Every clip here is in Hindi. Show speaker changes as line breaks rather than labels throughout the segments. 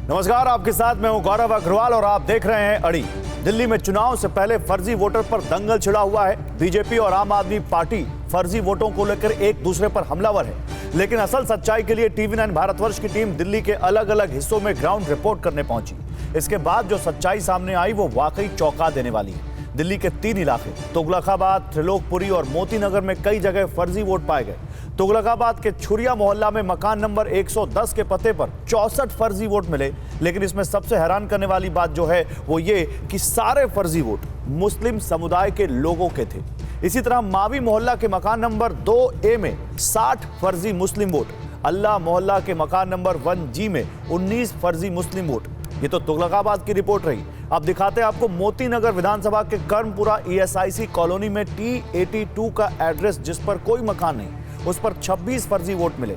नमस्कार, आपके साथ मैं हूं गौरव अग्रवाल और आप देख रहे हैं अड़ी। दिल्ली में चुनाव से पहले फर्जी वोटर पर दंगल छिड़ा हुआ है। बीजेपी और आम आदमी पार्टी फर्जी वोटों को लेकर एक दूसरे पर हमलावर है, लेकिन असल सच्चाई के लिए टीवी9 भारतवर्ष की टीम दिल्ली के अलग अलग हिस्सों में ग्राउंड रिपोर्ट करने पहुंची। इसके बाद जो सच्चाई सामने आई वो वाकई चौंका देने वाली है। दिल्ली के 3 इलाके तुगलकाबाद, त्रिलोकपुरी और मोती नगर में कई जगह फर्जी वोट पाए गए। तुगलकाबाद के छुरिया मोहल्ला में मकान नंबर 110 के पते पर 64 फर्जी वोट मिले, लेकिन इसमें सबसे हैरान करने वाली बात जो है वो ये कि सारे फर्जी वोट मुस्लिम समुदाय के लोगों के थे। इसी तरह मावी मोहल्ला के मकान नंबर 2A में 60 फर्जी मुस्लिम वोट, अल्लाह मोहल्ला के मकान नंबर 1G में 19 फर्जी मुस्लिम वोट। ये तो तुगलकाबाद की रिपोर्ट रही। अब दिखाते हैं आपको मोती नगर विधानसभा के कर्मपुरा ESIC कॉलोनी में T82 का एड्रेस, जिस पर कोई मकान नहीं, उस पर 26 फर्जी वोट मिले।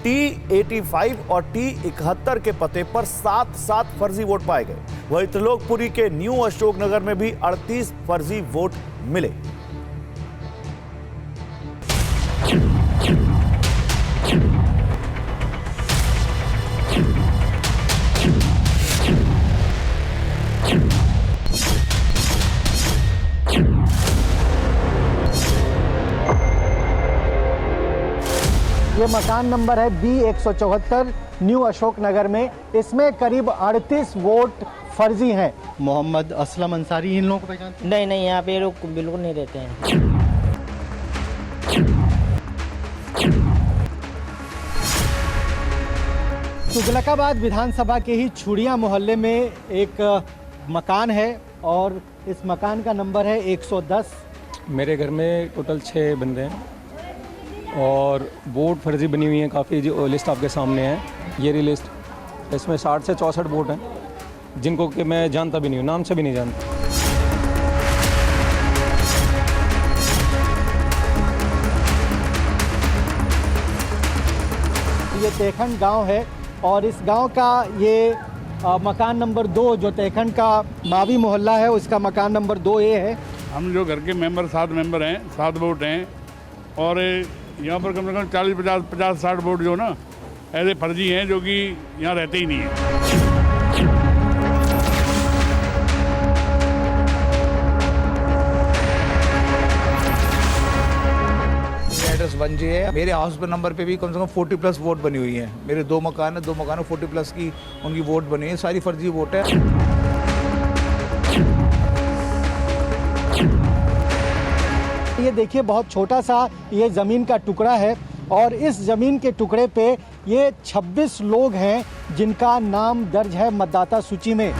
T85 और T71 के पते पर 7 फर्जी वोट पाए गए। वहीं त्रिलोकपुरी के न्यू अशोक नगर में भी 38 फर्जी वोट मिले।
ये मकान नंबर है B174 न्यू अशोक नगर में। इसमें करीब 38 वोट फर्जी हैं। मोहम्मद असलम अंसारी, इन लोगों को पहचानते हैं?
नहीं, यहाँ पे लोग बिल्कुल नहीं रहते हैं।
तुगलकाबाद विधानसभा के ही छुरिया मोहल्ले में एक मकान है और इस मकान का नंबर है 110।
मेरे घर में टोटल 6 बंदे हैं और वोट फर्जी बनी हुई है काफ़ी, जो लिस्ट आपके सामने है। ये रही लिस्ट, इसमें 60 से 64 वोट हैं जिनको कि मैं जानता भी नहीं हूँ, नाम से भी नहीं जानता।
ये तेखंड गांव है और इस गांव का ये मकान नंबर 2 जो तेखंड का मावी मोहल्ला है, उसका मकान नंबर 2A है।
हम जो घर के मेंबर 7 मेंबर हैं, 7 वोट हैं और यहाँ पर कम से कम 40-50-60 वोट जो ना ऐसे फर्जी हैं जो कि यहाँ रहते ही नहीं हैं।
एड्रेस 1G है। मेरे हाउस पर नंबर पे भी कम से कम 40+ वोट बनी हुई है। मेरे 2 मकान है, 2 मकानों 40+ की उनकी वोट बनी है। सारी फर्जी वोट है।
ये देखिए, बहुत छोटा सा ये ज़मीन का टुकड़ा है और इस ज़मीन के टुकड़े पे ये 26 लोग हैं जिनका नाम दर्ज है मतदाता सूची में।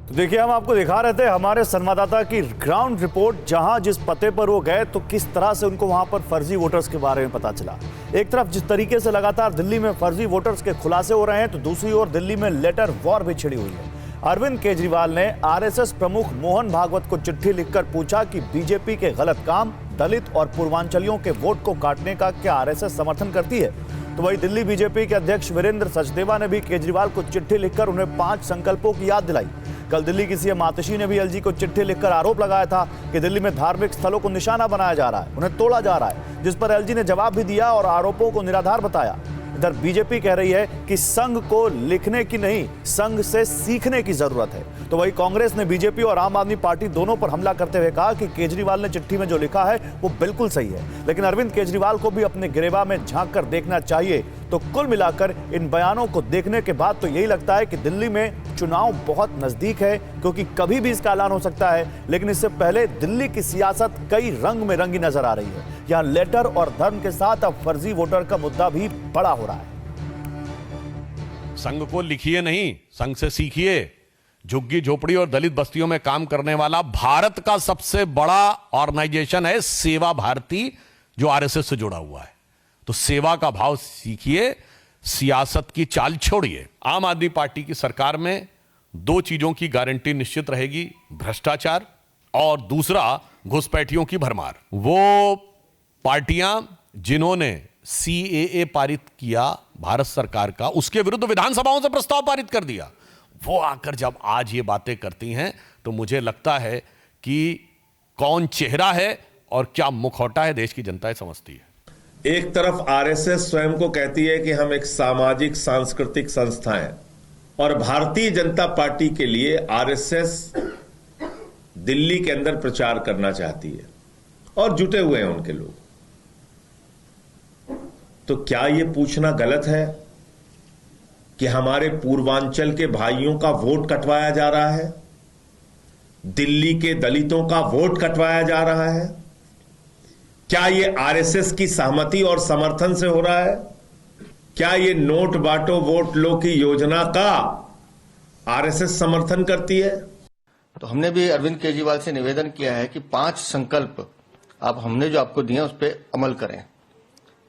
तो देखिए, हम आपको दिखा रहे थे हमारे संवाददाता की ग्राउंड रिपोर्ट, जहां जिस पते पर वो गए तो किस तरह से उनको वहां पर फर्जी वोटर्स के बारे में पता चला। एक तरफ जिस तरीके से लगातार दिल्ली में फर्जी वोटर्स के खुलासे हो रहे हैं, तो दूसरी ओर दिल्ली में लेटर वॉर भी छिड़ी हुई है। अरविंद केजरीवाल ने RSS प्रमुख मोहन भागवत को चिट्ठी लिखकर पूछा कि बीजेपी के गलत काम, दलित और पूर्वांचलियों के वोट को काटने का क्या RSS समर्थन करती है। तो वही दिल्ली बीजेपी के अध्यक्ष वीरेंद्र सचदेवा ने भी केजरीवाल को चिट्ठी लिखकर उन्हें 5 संकल्पों की याद दिलाई। कल दिल्ली की CM आतिशी ने भी LG को चिट्ठी लिखकर आरोप लगाया था कि दिल्ली में धार्मिक स्थलों को निशाना बनाया जा रहा है, उन्हें तोड़ा जा रहा है, जिस पर LG ने जवाब भी दिया और आरोपों को निराधार बताया। इधर बीजेपी कह रही है कि संघ को लिखने की नहीं, संघ से सीखने की जरूरत है। तो वही कांग्रेस ने बीजेपी और आम आदमी पार्टी दोनों पर हमला करते हुए कहा कि केजरीवाल ने चिट्ठी में जो लिखा है वो बिल्कुल सही है, लेकिन अरविंद केजरीवाल को भी अपने गिरेबान में झांक कर देखना चाहिए। तो कुल मिलाकर इन बयानों को देखने के बाद तो यही लगता है कि दिल्ली में चुनाव बहुत नजदीक है, क्योंकि कभी भी इसका ऐलान हो सकता है। लेकिन इससे पहले दिल्ली की सियासत कई रंग में रंगी नजर आ रही है। यहाँ लेटर और धर्म के साथ अब फर्जी वोटर का मुद्दा भी बड़ा हो रहा है।
संघ को लिखिए नहीं, संघ से सीखिए। झुग्गी झोपड़ी और दलित बस्तियों में काम करने वाला भारत का सबसे बड़ा ऑर्गेनाइजेशन है सेवा भारती, जो RSS से जुड़ा हुआ है। तो सेवा का भाव सीखिए, सियासत की चाल छोड़िए। आम आदमी पार्टी की सरकार में 2 चीजों की गारंटी निश्चित रहेगी, भ्रष्टाचार और दूसरा घुसपैठियों की भरमार। वो पार्टियां जिन्होंने CAA पारित किया भारत सरकार का, उसके विरुद्ध विधानसभाओं से प्रस्ताव पारित कर दिया, वो आकर जब आज ये बातें करती हैं तो मुझे लगता है कि कौन चेहरा है और क्या मुखौटा है देश की जनता समझती है।
एक तरफ आरएसएस स्वयं को कहती है कि हम एक सामाजिक सांस्कृतिक संस्था हैं और भारतीय जनता पार्टी के लिए आरएसएस दिल्ली के अंदर प्रचार करना चाहती है और जुटे हुए हैं उनके लोग। तो क्या यह पूछना गलत है कि हमारे पूर्वांचल के भाइयों का वोट कटवाया जा रहा है, दिल्ली के दलितों का वोट कटवाया जा रहा है? क्या यह आरएसएस की सहमति और समर्थन से हो रहा है? क्या यह नोट बांटो वोट लो की योजना का आरएसएस समर्थन करती है?
तो हमने भी अरविंद केजरीवाल से निवेदन किया है कि 5 संकल्प आप हमने जो आपको दिए उस पर अमल करें।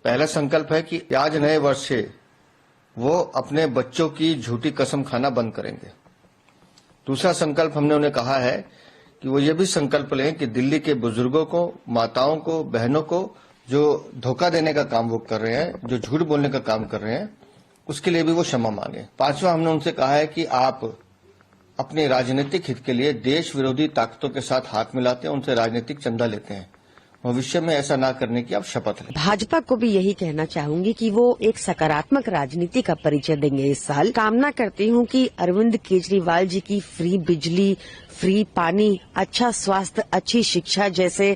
पहला संकल्प है कि आज नए वर्ष से वो अपने बच्चों की झूठी कसम खाना बंद करेंगे। दूसरा संकल्प हमने उन्हें कहा है कि वो ये भी संकल्प लें कि दिल्ली के बुजुर्गों को, माताओं को, बहनों को जो धोखा देने का काम वो कर रहे हैं, जो झूठ बोलने का काम कर रहे हैं, उसके लिए भी वो क्षमा मांगे। पांचवा हमने उनसे कहा है कि आप अपने राजनीतिक हित के लिए देश विरोधी ताकतों के साथ हाथ मिलाते हैं, उनसे राजनीतिक चंदा लेते हैं। भविष्य में ऐसा ना करने की आप शपथ लें।
भाजपा को भी यही कहना चाहूंगी कि वो एक सकारात्मक राजनीति का परिचय देंगे इस साल। कामना करती हूँ कि अरविंद केजरीवाल जी की फ्री बिजली, फ्री पानी, अच्छा स्वास्थ्य, अच्छी शिक्षा जैसे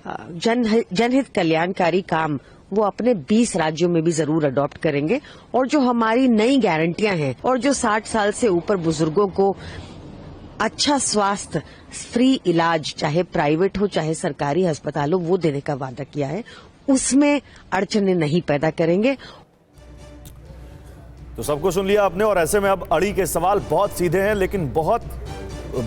जनहित कल्याणकारी काम वो अपने 20 राज्यों में भी जरूर अडॉप्ट करेंगे। और जो हमारी नई गारंटियां हैं और जो 60 साल से ऊपर बुजुर्गों को अच्छा स्वास्थ्य, फ्री इलाज, चाहे प्राइवेट हो चाहे सरकारी अस्पताल हो, वो देने का वादा किया है, उसमें अड़चनें नहीं पैदा करेंगे।
तो सबको सुन लिया आपने और ऐसे में अब अड़ी के सवाल बहुत सीधे हैं लेकिन बहुत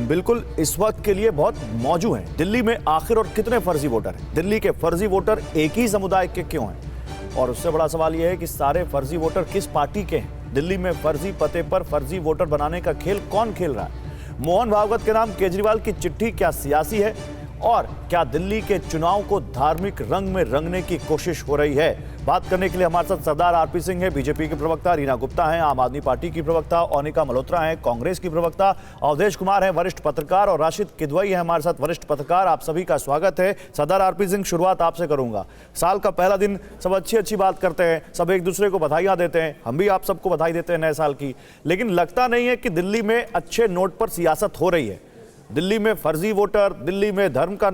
बिल्कुल इस वक्त के लिए बहुत मौजूद हैं। दिल्ली में आखिर और कितने फर्जी वोटर हैं? दिल्ली के फर्जी वोटर एक ही समुदाय के क्यों हैं? और उससे बड़ा सवाल यह है कि सारे फर्जी वोटर किस पार्टी के हैं? दिल्ली में फर्जी पते पर फर्जी वोटर बनाने का खेल कौन खेल रहा है? मोहन भागवत के नाम केजरीवाल की चिट्ठी क्या सियासी है? और क्या दिल्ली के चुनाव को धार्मिक रंग में रंगने की कोशिश हो रही है? बात करने के लिए हमारे साथ सरदार आरपी सिंह है, बीजेपी के प्रवक्ता, रीना गुप्ता हैं, आम आदमी पार्टी की प्रवक्ता, ओनिका मल्होत्रा हैं, कांग्रेस की प्रवक्ता, अवधेश कुमार हैं, वरिष्ठ पत्रकार, और राशिद किदवई हैं हमारे साथ, वरिष्ठ पत्रकार। आप सभी का स्वागत है। सरदार आरपी सिंह, शुरुआत आपसे करूंगा। साल का पहला दिन, सब अच्छी बात करते हैं, सब एक दूसरे को बधाइयां देते हैं, हम भी आप सबको बधाई देते हैं नए साल की, लेकिन लगता नहीं है कि दिल्ली में अच्छे नोट पर सियासत हो रही है। दिल्ली में फर्जी वोटर, दिल्ली में धर्म का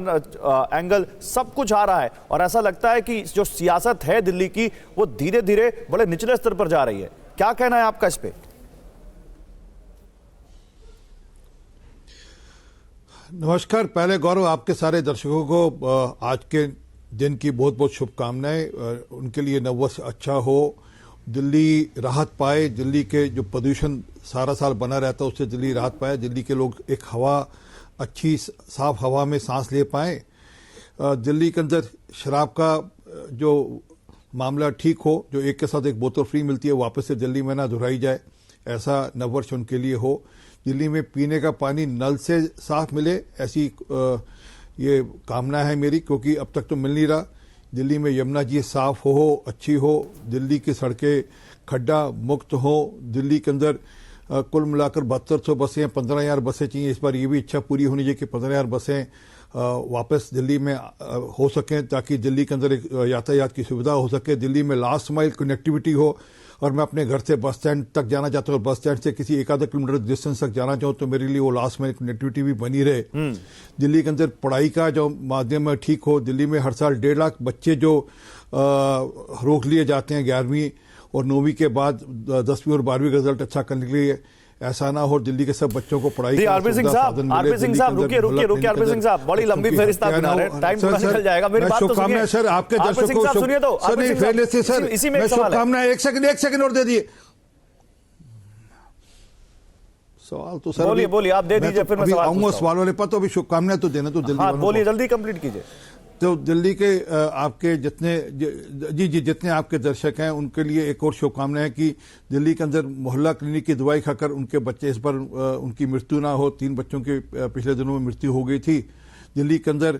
एंगल, सब कुछ आ रहा है और ऐसा लगता है कि जो सियासत है दिल्ली की वो धीरे धीरे बड़े निचले स्तर पर जा रही है। क्या कहना है आपका इस पे?
नमस्कार। पहले गौरव, आपके सारे दर्शकों को आज के दिन की बहुत बहुत शुभकामनाएं। उनके लिए नव वर्ष अच्छा हो, दिल्ली राहत पाए, दिल्ली के जो प्रदूषण सारा साल बना रहता है उससे दिल्ली राहत पाए, दिल्ली के लोग एक हवा, अच्छी साफ हवा में सांस ले पाए, दिल्ली के अंदर शराब का जो मामला ठीक हो, जो एक के साथ एक बोतल फ्री मिलती है वापस से दिल्ली में ना दोहराई जाए, ऐसा नववर्ष उनके लिए हो। दिल्ली में पीने का पानी नल से साफ मिले, ऐसी ये कामना है मेरी, क्योंकि अब तक तो मिल नहीं रहा। दिल्ली में यमुना जी साफ हो, अच्छी हो, दिल्ली की सड़कें खड्डा मुक्त हो, दिल्ली के अंदर कुल मिलाकर 7200 बसें, 15,000 बसें चाहिए। इस बार ये भी इच्छा पूरी होनी चाहिए कि 15,000 बसें वापस दिल्ली में हो सकें, ताकि दिल्ली के अंदर एक यातायात की सुविधा हो सके, दिल्ली में लास्ट माइल कनेक्टिविटी हो। और मैं अपने घर से बस स्टैंड तक जाना चाहता हूँ, बस स्टैंड से किसी 1 आधा किलोमीटर डिस्टेंस तक जाना चाहूँ तो मेरे लिए वो लास्ट माइल कनेक्टिविटी भी बनी रहे। दिल्ली के अंदर पढ़ाई का जो माध्यम है ठीक हो। दिल्ली में हर साल 1.5 लाख बच्चे जो रोक लिए जाते हैं 11वीं और 9वीं के बाद 10वीं और 12वीं का रिजल्ट अच्छा करने के लिए, ऐसा ना हो। दिल्ली के सब बच्चों को पढ़ाई का
आरपी सिंह साहब, रुकिए आरपी सिंह साहब, बड़ी लंबी फहरिस्त आप बना रहे हैं, टाइम पूरा निकल जाएगा। मेरी बात तो सुनिए
सर, आपके दर्शकों को
सुनिए तो
सर, नहीं पहले से सर,
इसी में
शुभकामनाएं। एक सेकंड और दे दिए सवाल तो सर,
बोलिए आप दे दीजिए, फिर मैं सवाल
आऊंगा सवाल वाले पर। तो अभी शुभकामनाएं तो देना, तो जल्दी
बोलिए, जल्दी कंप्लीट कीजिए।
तो दिल्ली के आपके जितने जितने आपके दर्शक हैं उनके लिए एक और शुभकामना है कि दिल्ली के अंदर मोहल्ला क्लिनिक की दवाई खाकर उनके बच्चे, इस पर उनकी मृत्यु ना हो। 3 बच्चों की पिछले दिनों में मृत्यु हो गई थी। दिल्ली के अंदर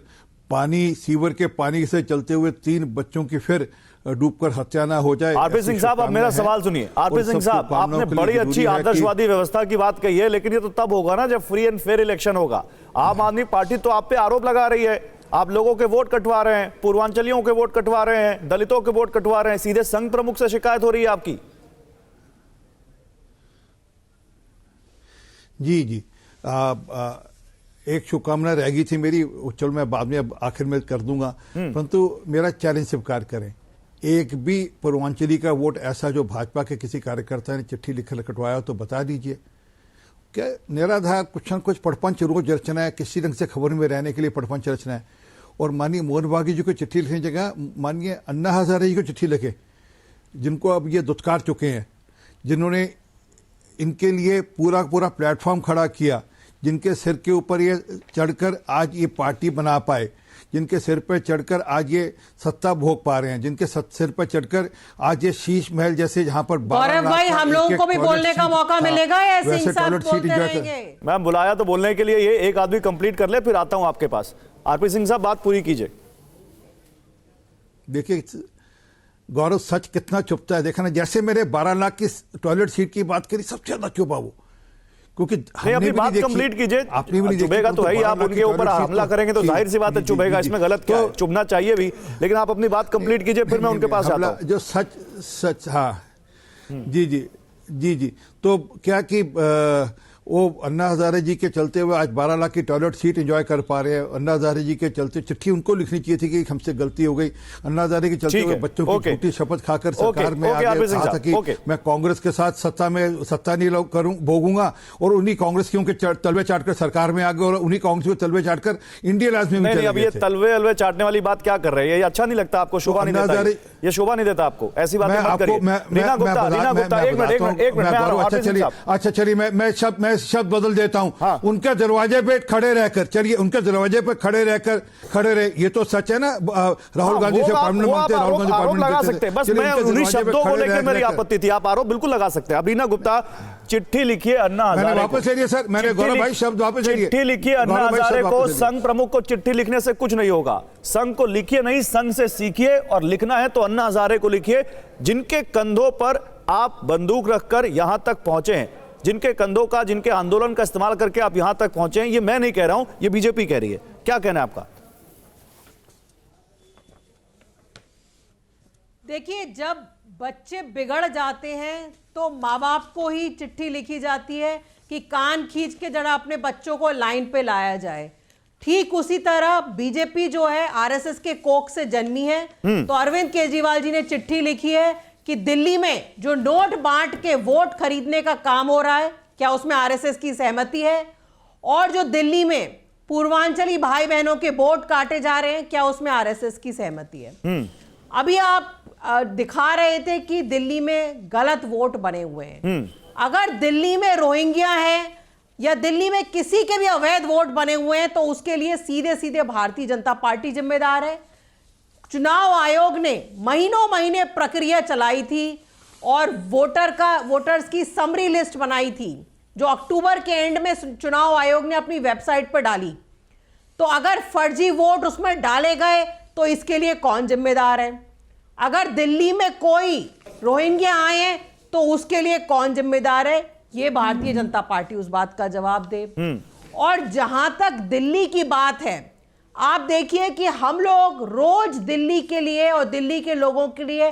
पानी, सीवर के पानी से चलते हुए 3 बच्चों की फिर डूबकर हत्या ना हो जाए।
आरपी सिंह साहब, अब मेरा सवाल सुनिए। आरपी सिंह साहब, आपने बड़ी अच्छी आदर्शवादी व्यवस्था की बात कही है, लेकिन ये तो तब होगा ना जब फ्री एंड फेयर इलेक्शन होगा। आम आदमी पार्टी तो आप पे आरोप लगा रही है आप लोगों के वोट कटवा रहे हैं, पूर्वांचलियों के वोट कटवा रहे हैं, दलितों के वोट कटवा रहे हैं, सीधे संघ प्रमुख से शिकायत हो रही है आपकी।
जी जी एक शुभकामना रह गई थी मेरी, चलो मैं बाद में अब आखिर में कर दूंगा, परंतु मेरा चैलेंज स्वीकार करें, एक भी पूर्वांचली का वोट ऐसा जो भाजपा के किसी कार्यकर्ता ने चिट्ठी लिखकर कटवाया तो बता दीजिए। क्या निराधार कुछ न कुछ पड़पंच रोज रचना है, किसी ढंग से खबर में रहने के लिए पड़पंच रचना है। और माननीय मोहन बागी जी को चिट्ठी लिखने की जगह माननीय अन्ना हजारे जी को चिट्ठी लिखे, जिनको अब ये दुत्कार चुके हैं, जिन्होंने इनके लिए पूरा पूरा प्लेटफॉर्म खड़ा किया, जिनके सिर के ऊपर ये चढ़कर आज ये पार्टी बना पाए, जिनके सिर पर चढ़कर आज ये सत्ता भोग पा रहे हैं, जिनके सिर पर चढ़कर आज ये शीश महल जैसे जहां पर
गौरव भाई हम लोगों को भी बोलने का मौका मिलेगा, ऐसे इंसान बोलते रहेंगे।
मैं बुलाया तो बोलने के लिए, ये एक आदमी कंप्लीट कर ले फिर आता हूं आपके पास। आरपी सिंह साहब बात पूरी कीजिए।
देखिए गौरव सच कितना चुपता है, देखा ना, जैसे मेरे 12 लाख की टॉयलेट सीट की बात करी सबसे ज्यादा चुपा वो, क्योंकि
अपनी बात कंप्लीट कीजिए। चुभेगा तो है, आप उनके ऊपर हमला करेंगे तो जाहिर सी बात है चुभेगा, इसमें गलत क्या है, चुभना चाहिए भी, लेकिन आप अपनी बात कंप्लीट कीजिए फिर मैं उनके पास आता हूं।
जो सच हाँ जी जी जी जी तो क्या कि वो अन्ना हजारे जी के चलते हुए आज 12 लाख की टॉयलेट सीट एंजॉय कर पा रहे हैं। अन्ना हजारे जी के चलते चिट्ठी उनको लिखनी चाहिए थी कि हमसे गलती हो गई। अन्ना हजारे के चलते हुए बच्चों की झूठी शपथ खाकर सरकार में आ गए, कहा था कि मैं कांग्रेस के साथ सत्ता नहीं करूं भोगूंगा, और उन्हीं कांग्रेस के तलवे चाटकर सरकार में आ गए और उन्हीं कांग्रेस को तलवे चाटकर इंडियन राजनीति में
अब ये तलवे अलवे चाटने वाली बात क्या कर रहे हैं, ये अच्छा नहीं लगता आपको, शोभा नहीं देता, ये शोभा नहीं देता आपको, ऐसी बात मत करिए। रीना गुप्ता एक मिनट,
अच्छा चलिए मैं शब्द बदल देता हूं। हाँ। उनके दरवाजे पे खड़े रहकर, चलिए उनके दरवाजे पे खड़े रहे, ये तो सच है ना। राहुल गांधी से परमानेंट मंत्री, राहुल गांधी
आरोप लगा सकते हैं, बस मैं उन्हीं शब्दों को लेकर मेरी आपत्ति थी, आप आरोप बिल्कुल लगा सकते हैं। अब रीना गुप्ता चिट्ठी लिखिए अन्ना हजारे,
वापस ले लिया सर, मैंने गौरव भाई शब्द वापस ले लिया,
चिट्ठी लिखिए अन्ना हजारे को। संघ प्रमुख को चिट्ठी लिखने से कुछ नहीं होगा, संघ को लिखिए नहीं, संघ से सीखिए, और लिखना है तो अन्ना हजारे को लिखिए, जिनके कंधों पर आप बंदूक रखकर यहां तक पहुंचे हैं, जिनके कंधों का, जिनके आंदोलन का इस्तेमाल करके आप यहां तक पहुंचे हैं। ये मैं नहीं कह रहा हूं, ये बीजेपी कह रही है। क्या कहना है आपका?
देखिए, जब बच्चे बिगड़ जाते हैं तो माँ बाप को ही चिट्ठी लिखी जाती है कि कान खींच के जरा अपने बच्चों को लाइन पे लाया जाए। ठीक उसी तरह बीजेपी जो है आरएसएस के कोख से जन्मी है, तो अरविंद केजरीवाल जी ने चिट्ठी लिखी है कि दिल्ली में जो नोट बांट के वोट खरीदने का काम हो रहा है, क्या उसमें आरएसएस की सहमति है? और जो दिल्ली में पूर्वांचली भाई बहनों के वोट काटे जा रहे हैं, क्या उसमें आरएसएस की सहमति है? अभी आप दिखा रहे थे कि दिल्ली में गलत वोट बने हुए हैं। अगर दिल्ली में रोहिंग्या है या दिल्ली में किसी के भी अवैध वोट बने हुए हैं तो उसके लिए सीधे सीधे भारतीय जनता पार्टी जिम्मेदार है। चुनाव आयोग ने महीने प्रक्रिया चलाई थी और वोटर्स की समरी लिस्ट बनाई थी, जो अक्टूबर के एंड में चुनाव आयोग ने अपनी वेबसाइट पर डाली। तो अगर फर्जी वोट उसमें डाले गए तो इसके लिए कौन जिम्मेदार है? अगर दिल्ली में कोई रोहिंग्या आए हैं तो उसके लिए कौन जिम्मेदार है? ये भारतीय जनता पार्टी उस बात का जवाब दे। और जहां तक दिल्ली की बात है, आप देखिए कि हम लोग रोज दिल्ली के लिए और दिल्ली के लोगों के लिए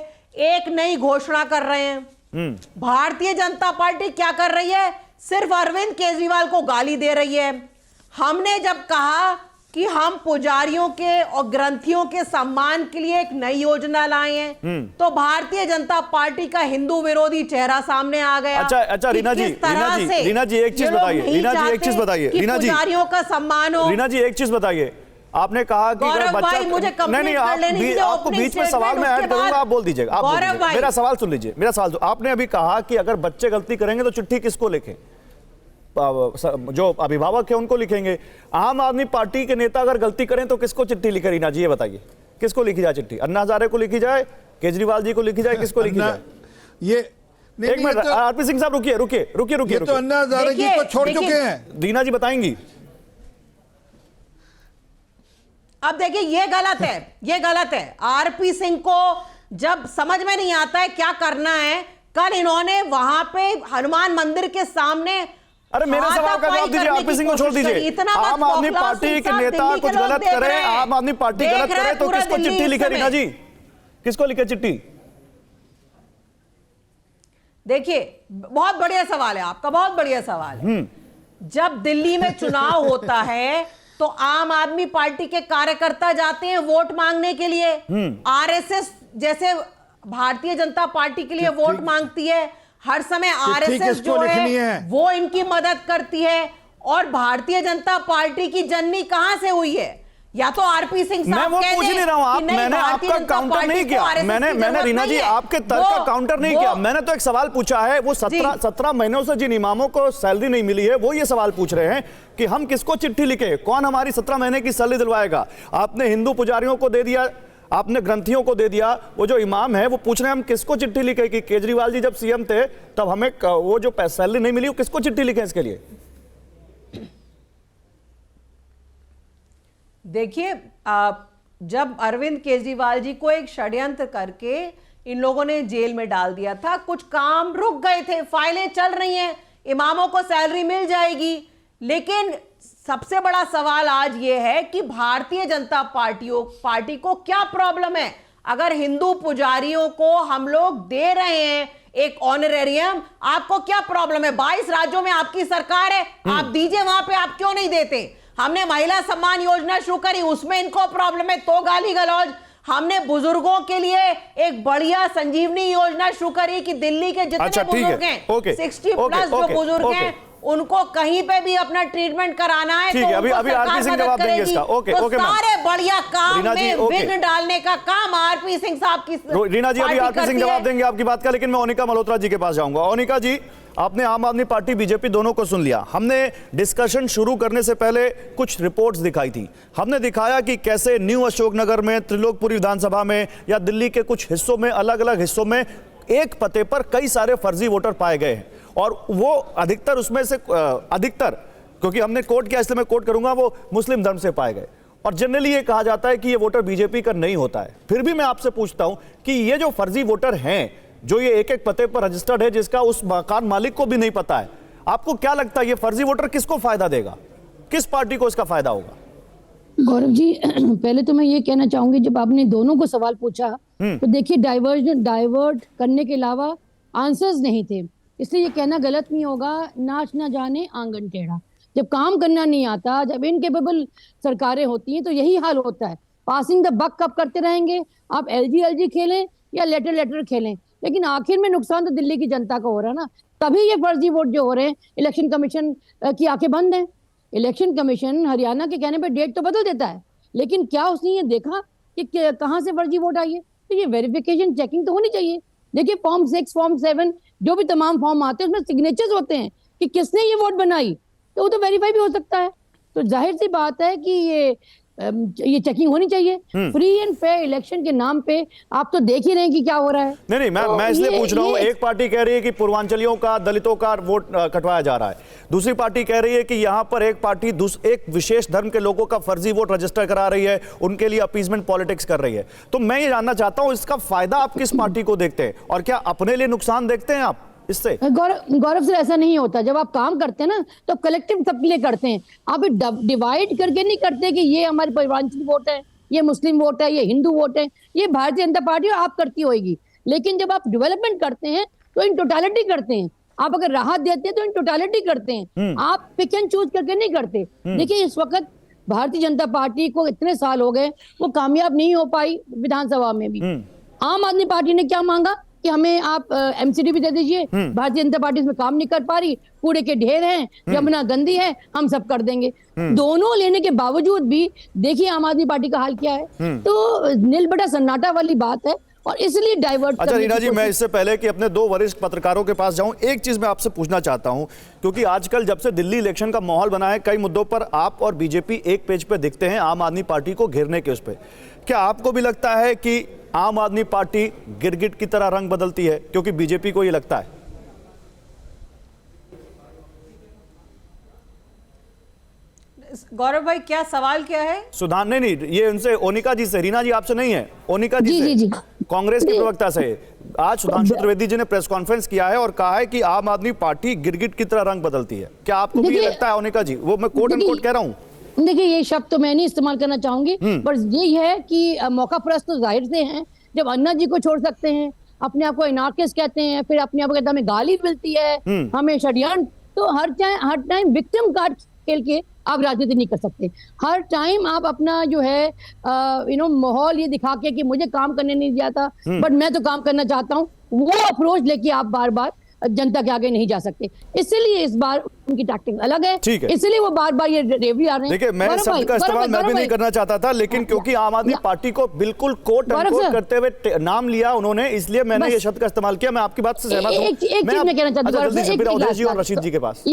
एक नई घोषणा कर रहे हैं। भारतीय जनता पार्टी क्या कर रही है? सिर्फ अरविंद केजरीवाल को गाली दे रही है। हमने जब कहा कि हम पुजारियों के और ग्रंथियों के सम्मान के लिए एक नई योजना लाए हैं, तो भारतीय जनता पार्टी का हिंदू विरोधी चेहरा सामने आ गया।
अच्छा रीना जी एक चीज बताइए,
पुजारियों का सम्मान हो।
रीना जी एक चीज बताइए, आपने कहा कि अगर बच्चा नहीं आपको बीच में सवाल में ऐड करूंगा, आप बोल दीजिएगा। मेरा सवाल सुन लीजिए, मेरा सवाल। आपने अभी कहा कि अगर बच्चे गलती करेंगे तो चिट्ठी किसको लिखें? जो अभिभावक है उनको लिखेंगे। आम आदमी पार्टी के नेता अगर गलती करें तो किसको चिट्ठी लिखे? रीना जी ये बताइए, किसको लिखी जाए चिट्ठी? अन्ना हजारे को लिखी जाए, केजरीवाल जी को लिखी जाए, किसको लिखी जाए?
ये
एक मिनट आरपी सिंह साहब रुकिए।
तो अन्ना हजारे जी को छोड़ चुके हैं,
रीना जी बताएंगी।
अब देखिए ये गलत है। आरपी सिंह को जब समझ में नहीं आता है क्या करना है, कल इन्होंने वहां पे हनुमान मंदिर के सामने
अरे मेरे सवाल का जवाब दीजिए, आरपी सिंह को छोड़ दीजिए। आम आदमी पार्टी के नेता कुछ गलत करे, आम आदमी पार्टी गलत करे तो किसको चिट्ठी लिखे रीना जी, किसको लिखे चिट्ठी?
देखिए बहुत बढ़िया सवाल है आपका, बहुत बढ़िया सवाल है। जब दिल्ली में चुनाव होता है तो आम आदमी पार्टी के कार्यकर्ता जाते हैं वोट मांगने के लिए, आरएसएस जैसे भारतीय जनता पार्टी के लिए वोट मांगती है हर समय, आरएसएस जो है वो इनकी मदद करती है। और भारतीय जनता पार्टी की जननी कहां से हुई है? या तो आरपी सिंह साहब,
मैं वो पूछ नहीं रहा हूं आप, मैंने आपका काउंटर नहीं किया, मैंने रीना जी आपके तर्क का काउंटर नहीं किया, मैंने तो एक सवाल पूछा है। वो 17 महीनों से जिन इमामों को सैलरी नहीं मिली है वो ये सवाल पूछ रहे हैं कि हम किसको चिट्ठी लिखे, कौन हमारी 17 महीने की सैलरी दिलवाएगा। आपने हिंदू पुजारियों को दे दिया, आपने ग्रंथियों को दे दिया, वो जो इमाम है वो पूछ रहे हैं हम किसको चिट्ठी लिखे कि केजरीवाल जी जब सीएम थे तब हमें वो जो सैलरी नहीं मिली वो किसको चिट्ठी लिखे इसके लिए?
देखिए जब अरविंद केजरीवाल जी को एक षड्यंत्र करके इन लोगों ने जेल में डाल दिया था, कुछ काम रुक गए थे, फाइलें चल रही हैं, इमामों को सैलरी मिल जाएगी। लेकिन सबसे बड़ा सवाल आज ये है कि भारतीय जनता पार्टी को क्या प्रॉब्लम है? अगर हिंदू पुजारियों को हम लोग दे रहे हैं एक ऑनरेरियम, आपको क्या प्रॉब्लम है? 22 राज्यों में आपकी सरकार है, आप दीजिए, वहां पे आप क्यों नहीं देते? हमने महिला सम्मान योजना शुरू करी, उसमें इनको प्रॉब्लम है तो गाली गलौज। हमने बुजुर्गों के लिए एक बढ़िया संजीवनी योजना शुरू करी कि दिल्ली के जितने बुजुर्ग हैं 60 प्लस जो बुजुर्ग हैं उनको कहीं पे भी अपना ट्रीटमेंट कराना है तो
अभी आरपी सिंह जवाब देंगे इसका। ओके ओके,
सारे बढ़िया काम में विघ्न डालने का काम आरपी सिंह साहब की,
रीना जी अभी आरपी सिंह जवाब देंगे आपकी बात का, लेकिन मैं ओनिका मल्होत्रा जी के पास जाऊंगा। ओनिका जी, आपने आम आदमी पार्टी बीजेपी दोनों को सुन लिया। हमने डिस्कशन शुरू करने से पहले कुछ रिपोर्ट्स दिखाई थी, हमने दिखाया कि कैसे न्यू अशोकनगर में, त्रिलोकपुरी विधानसभा में या दिल्ली के कुछ हिस्सों में, अलग अलग हिस्सों में एक पते पर कई सारे फर्जी वोटर पाए गए हैं और वो अधिकतर उसमें से अधिकतर, क्योंकि हमने कोट किया इसलिए मैं कोट करूंगा, वो मुस्लिम धर्म से पाए गए। और जनरली ये कहा जाता है कि ये वोटर बीजेपी का नहीं होता है। फिर भी मैं आपसे पूछता हूं कि ये जो फर्जी वोटर हैं, जो ये एक एक पते पर रजिस्टर्ड है, जिसका उस मकान मालिक को भी नहीं पता है, आपको क्या लगता है ये फर्जी वोटर किसको फायदा देगा, किस पार्टी को इसका फायदा होगा?
गौरव जी, पहले तो मैं ये कहना चाहूंगी, जब आपने दोनों को सवाल पूछा तो देखिए डाइवर्ट करने के अलावा आंसर्स नहीं थे, इसलिए ये कहना गलत नहीं होगा नाच ना जाने आंगन टेढ़ा। जब काम करना नहीं आता, जब इनकेपेबल सरकारें होती हैं तो यही हाल होता है। पासिंग द बक कब करते रहेंगे? आप एलजी खेलें या लेटर खेलें, लेकिन आखिर में नुकसान तो दिल्ली की जनता को हो रहा है ना। तभी ये फर्जी वोट जो हो रहे हैं, इलेक्शन कमीशन की आंखें बंद हैं। इलेक्शन कमीशन हरियाणा के कहने पे डेट तो बदल देता है, लेकिन क्या उसने ये देखा कि कहां से फर्जी वोट आई है? तो ये वेरिफिकेशन चेकिंग तो होनी चाहिए। देखिए फॉर्म 6, फॉर्म 7, जो भी तमाम फॉर्म आते हैं उसमें सिग्नेचर्स होते हैं कि किसने ये वोट बनाई, तो वो तो वेरीफाई भी हो सकता है। तो जाहिर सी बात है कि ये चेकिंग होनी चाहिए। फ्री एंड फेयर इलेक्शन के नाम पे आप तो देख ही रहे हैं कि क्या हो रहा है।
नहीं, मैं इसलिए पूछ रहा हूं, एक पार्टी कह रही है कि पूर्वांचलियों का, दलितों का वोट कटवाया जा रहा है, दूसरी पार्टी कह रही है कि यहां पर एक पार्टी एक विशेष धर्म के लोगों का फर्जी वोट रजिस्टर करा रही है, उनके लिए अपीजमेंट पॉलिटिक्स कर रही है। तो मैं ये जानना चाहता हूं इसका फायदा आप किस पार्टी को देखते हैं और क्या अपने लिए नुकसान देखते हैं आप इससे?
गौरव सर, ऐसा नहीं होता। जब आप काम करते हैं ना तो कलेक्टिव सबके लिए करते हैं, आप डिवाइड करके नहीं करते कि ये हमारे पूर्वांचल वोट है, ये मुस्लिम वोट है, ये हिंदू वोट है। ये भारतीय जनता पार्टी आप करती होगी, लेकिन जब आप डेवलपमेंट करते हैं तो इन टोटालिटी करते हैं। आप अगर राहत देते हैं तो इन टोटालिटी करते हैं, आप पिक एंड चूज करके नहीं करते। देखिए इस वक्त भारतीय जनता पार्टी को इतने साल हो गए, वो कामयाब नहीं हो पाई विधानसभा में भी। आम आदमी पार्टी ने क्या मांगा कि हमें आप एमसीडी भी दे दीजिए। भारतीय जनता पार्टी इसमें काम नहीं कर पा रही, कूड़े के ढेर हैं, यमुना गंदी है, हम सब कर देंगे। दोनों लेने के बावजूद भी देखिए आम आदमी पार्टी का हाल क्या है। तो नील बटा सन्नाटा वाली बात है और इसलिए डाइवर्ट।
अच्छा रीना जी, मैं इससे पहले कि अपने दो वरिष्ठ पत्रकारों के पास जाऊं, एक चीज मैं आपसे पूछना चाहता हूं, क्योंकि आजकल जब से दिल्ली इलेक्शन का माहौल बना है, कई मुद्दों पर आप और बीजेपी एक पेज पे दिखते हैं आम आदमी पार्टी को घेरने के। उस पे क्या आपको भी लगता है कि आम आदमी पार्टी गिरगिट की तरह रंग बदलती है, क्योंकि बीजेपी को ये लगता है?
गौरव भाई क्या सवाल क्या है?
सुधान नहीं, ये उनसे ओनिका जी से, रीना जी आपसे नहीं है, ओनिका जी से,
जी।
कांग्रेस के प्रवक्ता से। आज सुधांशु त्रिवेदी जी ने प्रेस कॉन्फ्रेंस किया है और कहा है कि आम आदमी पार्टी गिरगिट की तरह रंग बदलती है। क्या आपको भी ये लगता है ओनिका जी? वो मैं कोट एंड कोट कह रहा हूँ।
देखिए ये शब्द तो मैं नहीं इस्तेमाल करना चाहूंगी, पर यही है कि मौका परस्त तो जाहिर से हैं। जब अन्ना जी को छोड़ सकते हैं, अपने आप को एनार्किस्ट कहते हैं, फिर अपने आप को कहते हैं हमें गाली मिलती है, हमें षड्यंत्र, तो हर टाइम विक्टिम कार्ड खेल के आप राजनीति नहीं कर सकते। हर टाइम आप अपना जो है माहौल ये दिखा के कि मुझे काम करने नहीं दिया था बट मैं तो काम करना चाहता हूँ, वो अप्रोच लेके आप बार बार जनता के आगे नहीं जा सकते। इसलिए इस बार उनकी टैक्टिक अलग है, इसलिए वो बार बार ये रेवड़ी आ रहे हैं।
देखिए मैं इस शब्द का इस्तेमाल मैं भी नहीं करना चाहता था, लेकिन क्योंकि आम आदमी पार्टी को बिल्कुल कोट एंड कोट करते हुए नाम लिया उन्होंने, इसलिए मैंने ये शब्द का इस्तेमाल किया। मैं आपकी बात से सहमत हूं।
एक चीज मैं कहना चाहती हूं
जी और रशीद जी के पास,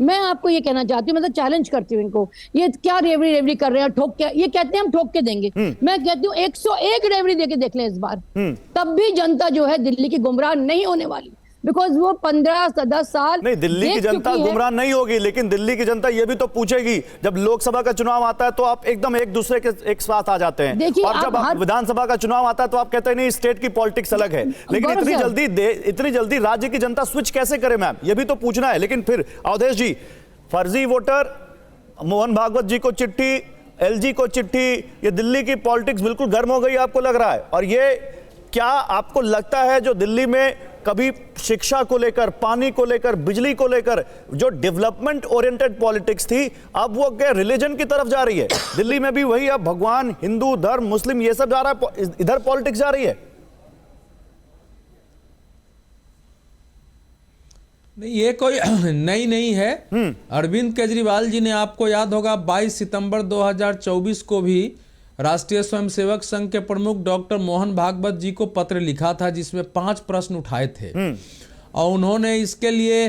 मैं आपको ये कहना चाहती हूँ, मतलब चैलेंज करती हूँ इनको, ये क्या रेवड़ी कर रहे हैं, ठोक के ये कहते हैं हम ठोक के देंगे। मैं कहती हूँ 101 रेवड़ी देके देख लें इस बार, तब भी जनता जो है दिल्ली की गुमराह नहीं होने वाली, बिकॉज वो 15-10 साल
नहीं, दिल्ली की जनता गुमराह नहीं होगी, लेकिन दिल्ली की जनता ये भी तो पूछेगी, जब लोकसभा का चुनाव आता है तो आप एकदम एक दूसरे के एक साथ आ जाते हैं, और जब विधानसभा का चुनाव आता है तो आप कहते हैं नहीं स्टेट की पॉलिटिक्स अलग है। लेकिन इतनी जल्दी राज्य की जनता स्विच कैसे करे मैम, ये भी तो पूछना है। लेकिन फिर अवधेश जी, फर्जी वोटर, मोहन भागवत जी को चिट्ठी, एलजी को चिट्ठी, ये दिल्ली की पॉलिटिक्स बिल्कुल गर्म हो गई आपको लग रहा है? और ये क्या आपको लगता है जो दिल्ली में कभी शिक्षा को लेकर, पानी को लेकर, बिजली को लेकर जो डेवलपमेंट ओरिएंटेड पॉलिटिक्स थी, अब वो क्या रिलीजन की तरफ जा रही है? दिल्ली में भी वही, अब भगवान, हिंदू, धर्म, मुस्लिम ये सब जा रहा है, इधर पॉलिटिक्स जा रही है?
नहीं, ये कोई नई नहीं है। अरविंद केजरीवाल जी ने, आपको याद होगा 22 सितंबर 2024 को भी राष्ट्रीय स्वयंसेवक संघ के प्रमुख डॉक्टर मोहन भागवत जी को पत्र लिखा था जिसमें 5 प्रश्न उठाए थे, और उन्होंने इसके लिए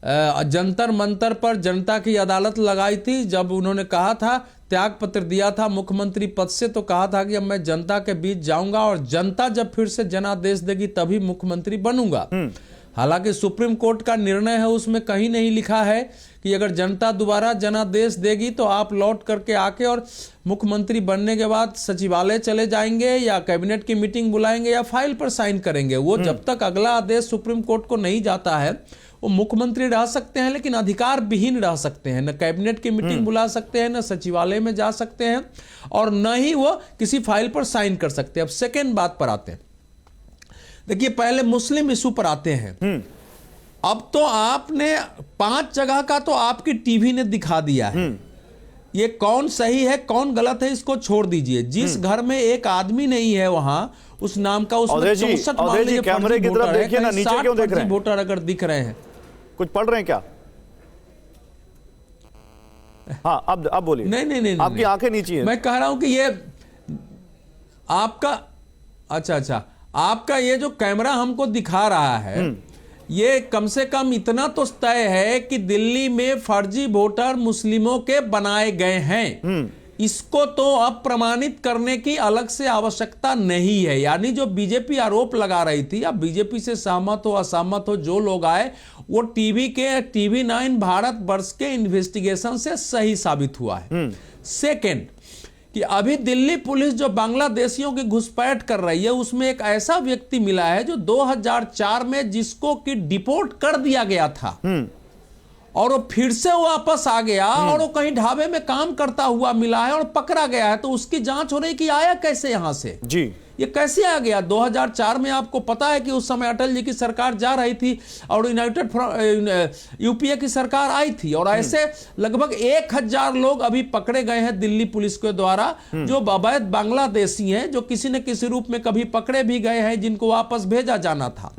जंतर मंतर पर जनता की अदालत लगाई थी। जब उन्होंने कहा था, त्याग पत्र दिया था मुख्यमंत्री पद से, तो कहा था कि अब मैं जनता के बीच जाऊंगा और जनता जब फिर से जनादेश देगी तभी मुख्यमंत्री बनूंगा। हालांकि सुप्रीम कोर्ट का निर्णय है, उसमें कहीं नहीं लिखा है कि अगर जनता दोबारा जनादेश देगी तो आप लौट करके आके और मुख्यमंत्री बनने के बाद सचिवालय चले जाएंगे या कैबिनेट की मीटिंग बुलाएंगे या फाइल पर साइन करेंगे। वो जब तक अगला आदेश सुप्रीम कोर्ट को नहीं जाता है, वो मुख्यमंत्री रह सकते हैं लेकिन अधिकार विहीन रह सकते हैं, न कैबिनेट की मीटिंग बुला सकते हैं, न सचिवालय में जा सकते हैं, और न ही वो किसी फाइल पर साइन कर सकते हैं। अब सेकेंड बात पर आते हैं। देखिए, पहले मुस्लिम इशू पर आते हैं। अब तो आपने 5 जगह का तो आपकी टीवी ने दिखा दिया है। ये कौन सही है कौन गलत है इसको छोड़ दीजिए। जिस घर में एक आदमी नहीं है वहां उस नाम का, उसमें 64 मान लीजिए
कैमरे की तरफ देखिए ना, नीचे क्यों देख रहे हैं?
वोटर अगर दिख रहे हैं,
कुछ पढ़ रहे हैं क्या? हाँ, अब बोलिए।
नहीं,
आपकी आंखें नीचे हैं।
मैं कह रहा हूं कि ये आपका अच्छा आपका ये जो कैमरा हमको दिखा रहा है, ये कम से कम इतना तो तय है कि दिल्ली में फर्जी वोटर मुस्लिमों के बनाए गए हैं। इसको तो अब प्रमाणित करने की अलग से आवश्यकता नहीं है। यानी जो बीजेपी आरोप लगा रही थी, अब बीजेपी से सहमत हो असहमत हो जो लोग आए, वो टीवी 9 भारत वर्ष के इन्वेस्टिगेशन से सही साबित हुआ है। सेकेंड, कि अभी दिल्ली पुलिस जो बांग्लादेशियों की घुसपैठ कर रही है, उसमें एक ऐसा व्यक्ति मिला है जो 2004 में जिसको कि डिपोर्ट कर दिया गया था और वो फिर से वापस आ गया और वो कहीं ढाबे में काम करता हुआ मिला है और पकड़ा गया है। तो उसकी जांच हो रही कि आया कैसे यहां से,
जी
ये कैसे आ गया। 2004 में आपको पता है कि उस समय अटल जी की सरकार जा रही थी और यूपीए की सरकार आई थी, और ऐसे लगभग 1000 लोग अभी पकड़े गए हैं दिल्ली पुलिस के द्वारा जो अवैध बांग्लादेशी हैं, जो किसी न किसी रूप में कभी पकड़े भी गए हैं, जिनको वापस भेजा जाना था।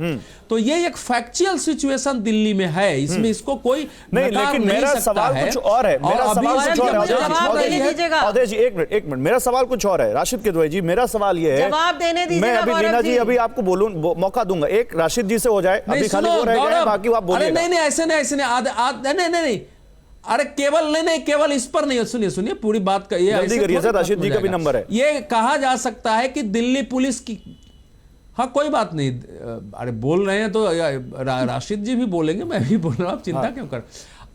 तो ये एक फैक्चुअल सिचुएशन दिल्ली में है, इसमें इसको कोई
नहीं, लेकिन मेरा सवाल कुछ और है। मेरा सवाल कुछ और है। एक मिनट, मेरा सवाल कुछ और है। राशिद किदवई जी, मेरा सवाल ये है,
देने दीजिए।
मैं अभी रीना जी अभी आपको बोलूं, मौका दूंगा। एक राशिद जी से हो जाए, अभी खाली वो रह गए, बाकी आप बोलिए।
नहीं, ऐसे नहीं, अरे केवल इस पर नहीं, सुनिए पूरी बात का ये
जल्दी करिए सर, राशिद जी का भी नंबर है।
ये कहा जा सकता है कि दिल्ली पुलिस की, हाँ कोई बात नहीं, अरे बोल रहे हैं तो राशिद जी भी बोलेंगे, मैं भी बोल रहा हूं, आप चिंता क्यों कर।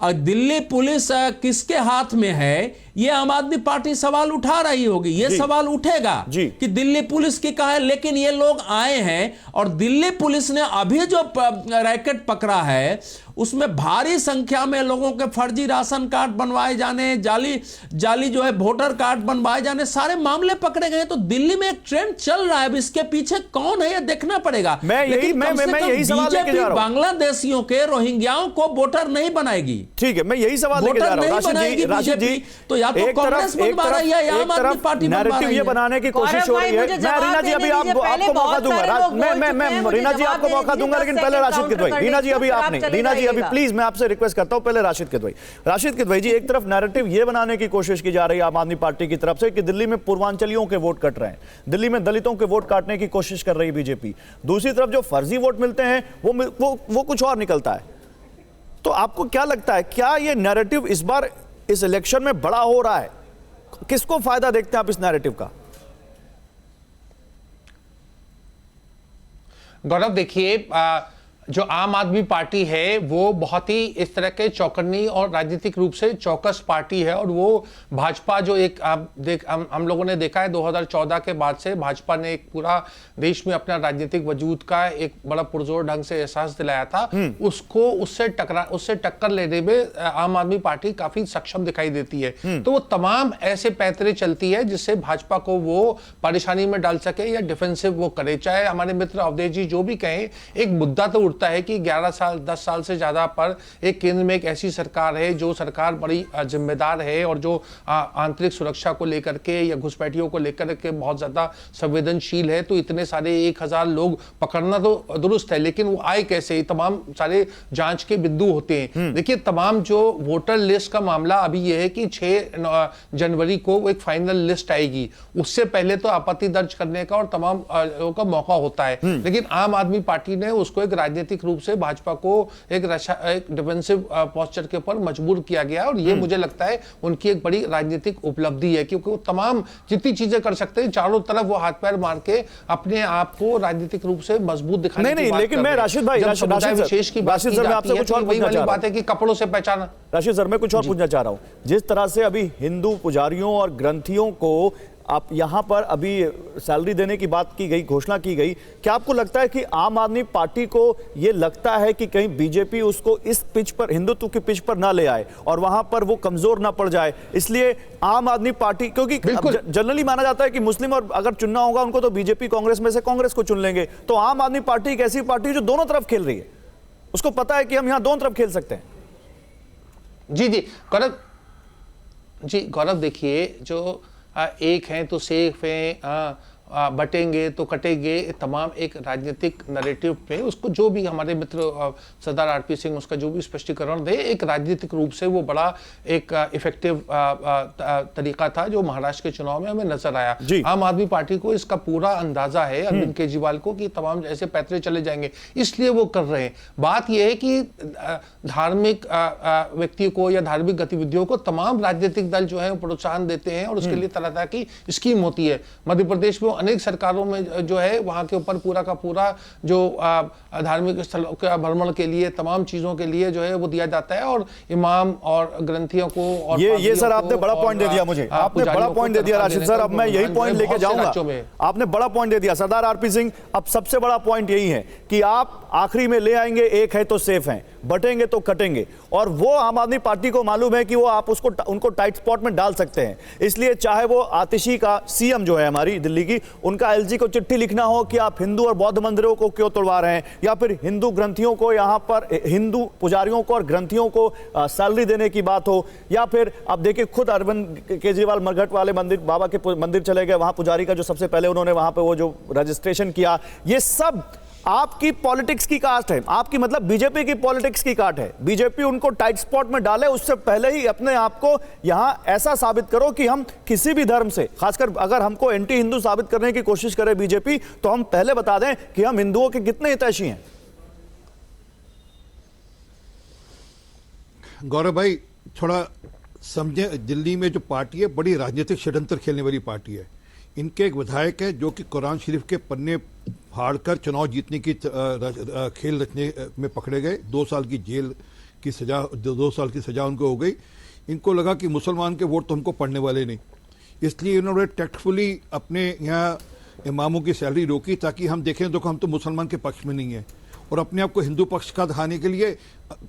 दिल्ली पुलिस किसके हाथ में है, ये आम आदमी पार्टी सवाल उठा रही होगी। ये सवाल उठेगा कि दिल्ली पुलिस की कहा है, लेकिन ये लोग आए हैं और दिल्ली पुलिस ने अभी जो रैकेट पकड़ा है उसमें भारी संख्या में लोगों के फर्जी राशन कार्ड बनवाए जाने, जाली जो है वोटर कार्ड बनवाए जाने, सारे मामले पकड़े गए। तो दिल्ली में एक ट्रेंड चल रहा है, अब इसके पीछे कौन है ये देखना पड़ेगा।
मैं यही सवाल लेके जा रहा हूं।
बांग्लादेशियों के रोहिंग्याओं को वोटर नहीं बनाएगी।
ठीक है, मैं यही सवाल लेके जा रहा हूं। राशिद जी,
तो या तो कांग्रेस बनवा रही है या आम आदमी पार्टी बनवा रही है।
ये बनाने की कोशिश हो रही है। मैं रीना जी अभी आपको मौका दूंगा। मैं रीना जी आपको मौका दूंगा, लेकिन पहले राशिद किदवई। रीना जी अभी आपने, रीना जी अभी प्लीज मैं आपसे रिक्वेस्ट करता हूं, पहले राशिद किदवई। राशिद किदवई जी, एक तरफ नैरेटिव ये बनाने की कोशिश की जा रही है आम आदमी पार्टी की तरफ से कि दिल्ली में पूर्वांचलियों के वोट कट रहे हैं, दिल्ली में दलितों के वोट काटने की कोशिश कर रही है बीजेपी। दूसरी तरफ जो फर्जी वोट मिलते हैं वो कुछ और निकलता है। तो आपको क्या लगता है, क्या ये नैरेटिव इस बार इस इलेक्शन में बड़ा हो रहा है? किसको फायदा देखते हैं आप इस नैरेटिव का?
गौरव, देखिए, जो आम आदमी पार्टी है वो बहुत ही इस तरह के चौकन्नी और राजनीतिक रूप से चौकस पार्टी है, और वो भाजपा जो एक हम लोगों ने देखा है 2014 के बाद से भाजपा ने एक पूरा देश में अपना राजनीतिक वजूद का एक बड़ा पुरजोर ढंग से एहसास दिलाया था, उसको उससे टक्कर लेने में आम आदमी पार्टी काफी सक्षम दिखाई देती है। तो वो तमाम ऐसे पैतरे चलती है जिससे भाजपा को वो परेशानी में डाल सके या डिफेंसिव वो करे। चाहे हमारे मित्र अवधेश जी जो भी कहें, एक मुद्दा तो है कि 11 साल 10 साल से ज्यादा पर एक केंद्र में एक ऐसी सरकार है जो सरकार बड़ी जिम्मेदार है और जो आंतरिक सुरक्षा को लेकर के या घुसपैठियों को लेकर के बहुत ज्यादा संवेदनशील है। तो इतने सारे 1000 लोग पकड़ना तो दुरुस्त है, लेकिन वो आए कैसे, तमाम सारे जांच के बिंदु होते हैं। देखिए, तमाम जो वोटर लिस्ट का मामला अभी यह है कि 6 जनवरी को एक फाइनल लिस्ट आएगी, उससे पहले तो आपत्ति दर्ज करने का और तमाम लोगों का मौका होता है। लेकिन आम आदमी पार्टी ने उसको एक राजनीतिक रूप से भाजपा को एक डिफेंसिव पोस्चर के ऊपर मजबूर किया गया, और ये मुझे लगता है उनकी एक बड़ी राजनीतिक उपलब्धि है, क्योंकि वो तमाम जितनी चीजें कर सकते हैं चारों तरफ वो हाथ पैर मार के अपने आप को राजनीतिक रूप से मजबूत दिखाने की बात
लेकिन मैं राशिद भाई,
विशेष की बात की जाती है, वही वाली बात है कि कपड़ों से पहचाना।
राशिद सर, मैं कुछ और पूछना चाह रहा हूं। जिस तरह से अभी हिंदू पुजारियों और ग्रंथियों को आप यहां पर अभी सैलरी देने की बात की गई, घोषणा की गई, क्या आपको लगता है कि आम आदमी पार्टी को यह लगता है कि कहीं बीजेपी उसको इस पिच पर, हिंदुत्व की पिच पर ना ले आए और वहां पर वो कमजोर ना पड़ जाए, इसलिए आम आदमी पार्टी, क्योंकि जनरली माना जाता है कि मुस्लिम और अगर चुनना होगा उनको तो बीजेपी कांग्रेस में से कांग्रेस को चुन लेंगे, तो आम आदमी पार्टी एक ऐसी पार्टी जो दोनों तरफ खेल रही है, उसको पता है कि हम यहां दोनों तरफ खेल सकते हैं।
जी गौरव, देखिए, जो एक हैं तो सेफ हैं, बटेंगे तो कटेंगे, तमाम एक राजनीतिक नैरेटिव पे उसको जो भी हमारे मित्र सरदार आरपी सिंह उसका जो भी स्पष्टीकरण दे, एक राजनीतिक रूप से वो बड़ा एक इफेक्टिव तरीका था जो महाराष्ट्र के चुनाव में हमें नजर आया। आम आदमी पार्टी को इसका पूरा अंदाजा है, अरविंद केजरीवाल को, कि तमाम ऐसे पैतरे चले जाएंगे, इसलिए वो कर रहे हैं। बात यह है कि धार्मिक व्यक्ति को या धार्मिक गतिविधियों को तमाम राजनीतिक दल जो है प्रोत्साहन देते हैं और उसके लिए तरह तरह की स्कीम होती है। मध्य प्रदेश में अनेक सरकारों में जो है वहां के ऊपर पूरा का पूरा जो धार्मिक स्थलों के भ्रमण के लिए तमाम चीजों के लिए जो है वो दिया जाता है, और इमाम और ग्रंथियों को और
ये सर आपने बड़ा पॉइंट दे दिया मुझे, आपने बड़ा पॉइंट दे दिया राशिद सर। अब मैं यही पॉइंट लेके जाऊंगा, आपने बड़ा पॉइंट दे दिया सरदार आरपी सिंह। अब सबसे बड़ा पॉइंट यही है कि आप आखिरी में ले आएंगे एक है तो सेफ हैं, बटेंगे तो कटेंगे, और वो आम आदमी पार्टी को मालूम है कि वो आप उसको उनको टाइट स्पॉट में डाल सकते हैं। इसलिए चाहे वो आतिशी का सीएम जो है हमारी दिल्ली की, उनका एलजी को चिट्ठी लिखना हो कि आप हिंदू और बौद्ध मंदिरों को क्यों तोड़वा रहे हैं, या फिर हिंदू ग्रंथियों को, यहां पर हिंदू पुजारियों को और ग्रंथियों को सैलरी देने की बात हो, या फिर आप देखिए खुद अरविंद केजरीवाल मरघट वाले मंदिर, बाबा के मंदिर चले गए, वहां पुजारी का जो सबसे पहले उन्होंने वहां पे वो जो रजिस्ट्रेशन किया, ये सब आपकी पॉलिटिक्स की कास्ट है, आपकी मतलब बीजेपी की पॉलिटिक्स की काट है। बीजेपी उनको टाइट स्पॉट में डाले, उससे पहले ही अपने आप को यहां ऐसा साबित करो कि हम किसी भी धर्म से, खासकर अगर हमको एंटी हिंदू साबित करने की कोशिश करे बीजेपी, तो हम पहले बता दें कि हम हिंदुओं के कितने हितैषी हैं।
गौरव भाई, थोड़ा समझे, दिल्ली में जो पार्टी है बड़ी राजनीतिक षड्यंत्र खेलने वाली पार्टी है। इनके एक विधायक है जो कि कुरान शरीफ के पन्ने फाड़कर चुनाव जीतने की खेल रचने में पकड़े गए, 2 साल की जेल की सजा, 2 साल की सजा उनको हो गई। इनको लगा कि मुसलमान के वोट तो हमको पड़ने वाले नहीं, इसलिए इन्होंने टैक्टफुली अपने यहाँ इमामों की सैलरी रोकी ताकि हम देखें तो हम तो मुसलमान के पक्ष में नहीं है, और अपने आप को हिंदू पक्ष का दिखाने के लिए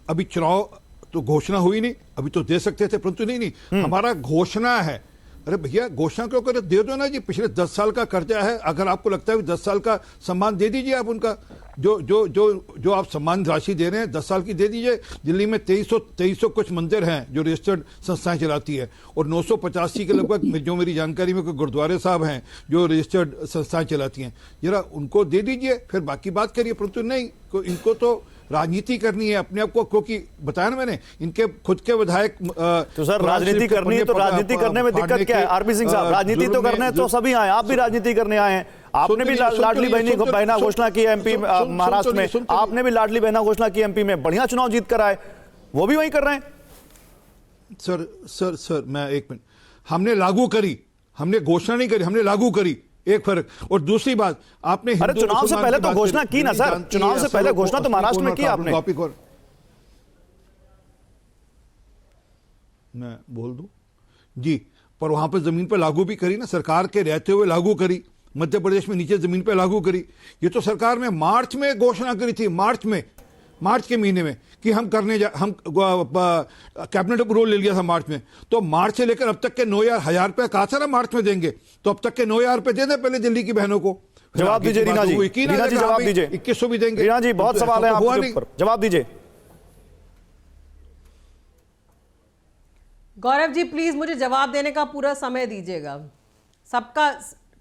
अभी चुनाव तो घोषणा हुई नहीं, अभी तो दे सकते थे परंतु नहीं हमारा घोषणा है। अरे भैया घोषणा क्यों करे, दे दो ना जी, पिछले 10 साल का कर्जा है, अगर आपको लगता है 10 साल का सम्मान दे दीजिए आप उनका, जो जो जो जो आप सम्मान राशि दे रहे हैं 10 साल की दे दीजिए। दिल्ली में 2300 कुछ मंदिर हैं जो रजिस्टर्ड संस्थाएं चलाती है, और 985 के लगभग जो मेरी जानकारी में कोई गुरुद्वारे साहब हैं जो रजिस्टर्ड संस्थाएं चलाती हैं, जरा उनको दे दीजिए, फिर बाकी बात करिए। परंतु नहीं, इनको तो राजनीति करनी है अपने आप को, क्योंकि बताया ना मैंने, इनके खुद के विधायक
तो सर राजनीति करनी है तो राजनीति करने में दिक्कत क्या है? आरपी सिंह साहब, राजनीति तो करने तो सभी आए, आप भी राजनीति करने आए हैं, आपने भी लाडली बहना घोषणा की एमपी महाराष्ट्र में, आपने भी लाडली बहना घोषणा की एमपी में, बढ़िया चुनाव जीत कर आए, वो भी वही कर रहे हैं।
सर मैं एक मिनट, हमने लागू करी, हमने घोषणा नहीं करी, हमने लागू करी, एक फर्क। और दूसरी बात, आपने
अरे चुनाव से पहले तो घोषणा की ना सर, चुनाव से पहले घोषणा तो महाराष्ट्र में की आपने।
मैं बोल दूं जी, पर वहां पर जमीन पर लागू भी करी ना, सरकार के रहते हुए लागू करी, मध्य प्रदेश में नीचे जमीन पर लागू करी। ये तो सरकार ने मार्च में घोषणा करी थी, मार्च के महीने में कि हम कैबिनेट अप्रूवल ले लिया था मार्च में, तो मार्च से लेकर अब तक के 9,000 रुपए कहा था ना मार्च में देंगे, तो अब तक के 9,000 रुपए दे दें पहले दिल्ली की बहनों को।
जवाब दीजिए रीना जी, रीना जी जवाब दीजिए,
2100 भी देंगे।
रीना जी बहुत सवाल है आपके ऊपर, जवाब दीजिए।
गौरव जी प्लीज मुझे जवाब देने का पूरा समय दीजिएगा, सबका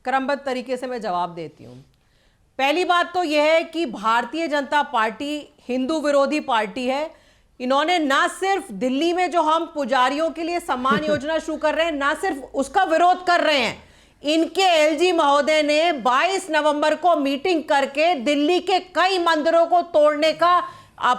क्रमबद्ध तरीके से मैं जवाब देती हूं। पहली बात तो यह है कि भारतीय जनता पार्टी हिंदू विरोधी पार्टी है। इन्होंने ना सिर्फ दिल्ली में जो हम पुजारियों के लिए सम्मान योजना शुरू कर रहे हैं, ना सिर्फ उसका विरोध कर रहे हैं, इनके एलजी महोदय ने 22 नवंबर को मीटिंग करके दिल्ली के कई मंदिरों को तोड़ने का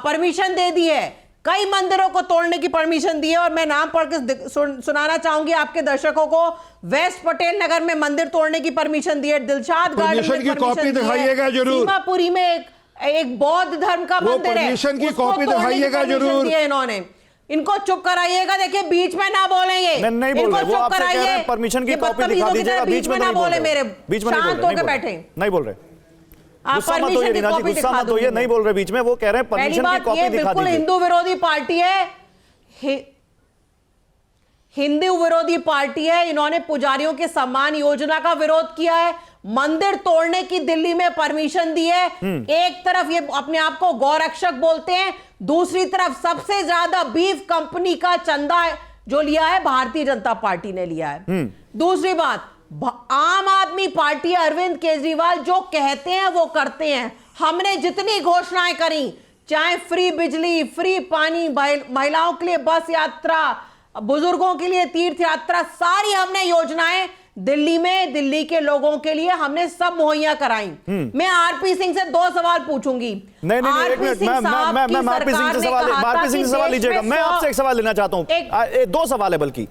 परमिशन दे दी है, कई मंदिरों को तोड़ने की परमिशन दी है। और मैं नाम पढ़ के सुनाना चाहूंगी आपके दर्शकों को, वेस्ट पटेल नगर में मंदिर तोड़ने की परमिशन दी है, दिलशाद गार्डन में
कॉपी दिखाइएगा जरूर,
सीमापुरी में एक बौद्ध धर्म का मंदिर है,
परमिशन की कॉपी दिखाइएगा जरूर।
इन्होंने इनको चुप कराइएगा, देखिए बीच में ना बोले, ये
नहीं बोल रहे, वो आपसे कह रहे हैं परमिशन की कॉपी दिखा दीजिएगा, बीच में ना बोले,
मेरे
बीच में
शांत होकर बैठे,
नहीं बोल रहे,
आप परमिशन की कॉपी दिखा दो,
ये नहीं बोल रहे बीच में, वो कह रहे हैं परमिशन की कॉपी दिखा दीजिए।
बिल्कुल हिंदू विरोधी पार्टी है, हिंदू विरोधी पार्टी है। इन्होंने पुजारियों के सम्मान योजना का विरोध किया है, मंदिर तोड़ने की दिल्ली में परमिशन दी है। एक तरफ ये अपने आप को गौरक्षक बोलते हैं, दूसरी तरफ सबसे ज्यादा बीफ कंपनी का चंदा जो लिया है भारतीय जनता पार्टी ने लिया है। दूसरी बात, आम आदमी पार्टी अरविंद केजरीवाल जो कहते हैं वो करते हैं। हमने जितनी घोषणाएं करी, चाहे फ्री बिजली, फ्री पानी, महिलाओं के लिए बस यात्रा, बुजुर्गों के लिए तीर्थ यात्रा, सारी हमने योजनाएं दिल्ली में दिल्ली के लोगों के लिए हमने सब मुहैया कराई। मैं आरपी सिंह से 2 सवाल पूछूंगी।
नहीं एक मिनट, मैं आरपी सिंह से सवाल लीजिएगा, मैं आपसे एक सवाल लेना चाहता हूं, 2 सवाल है बल्कि।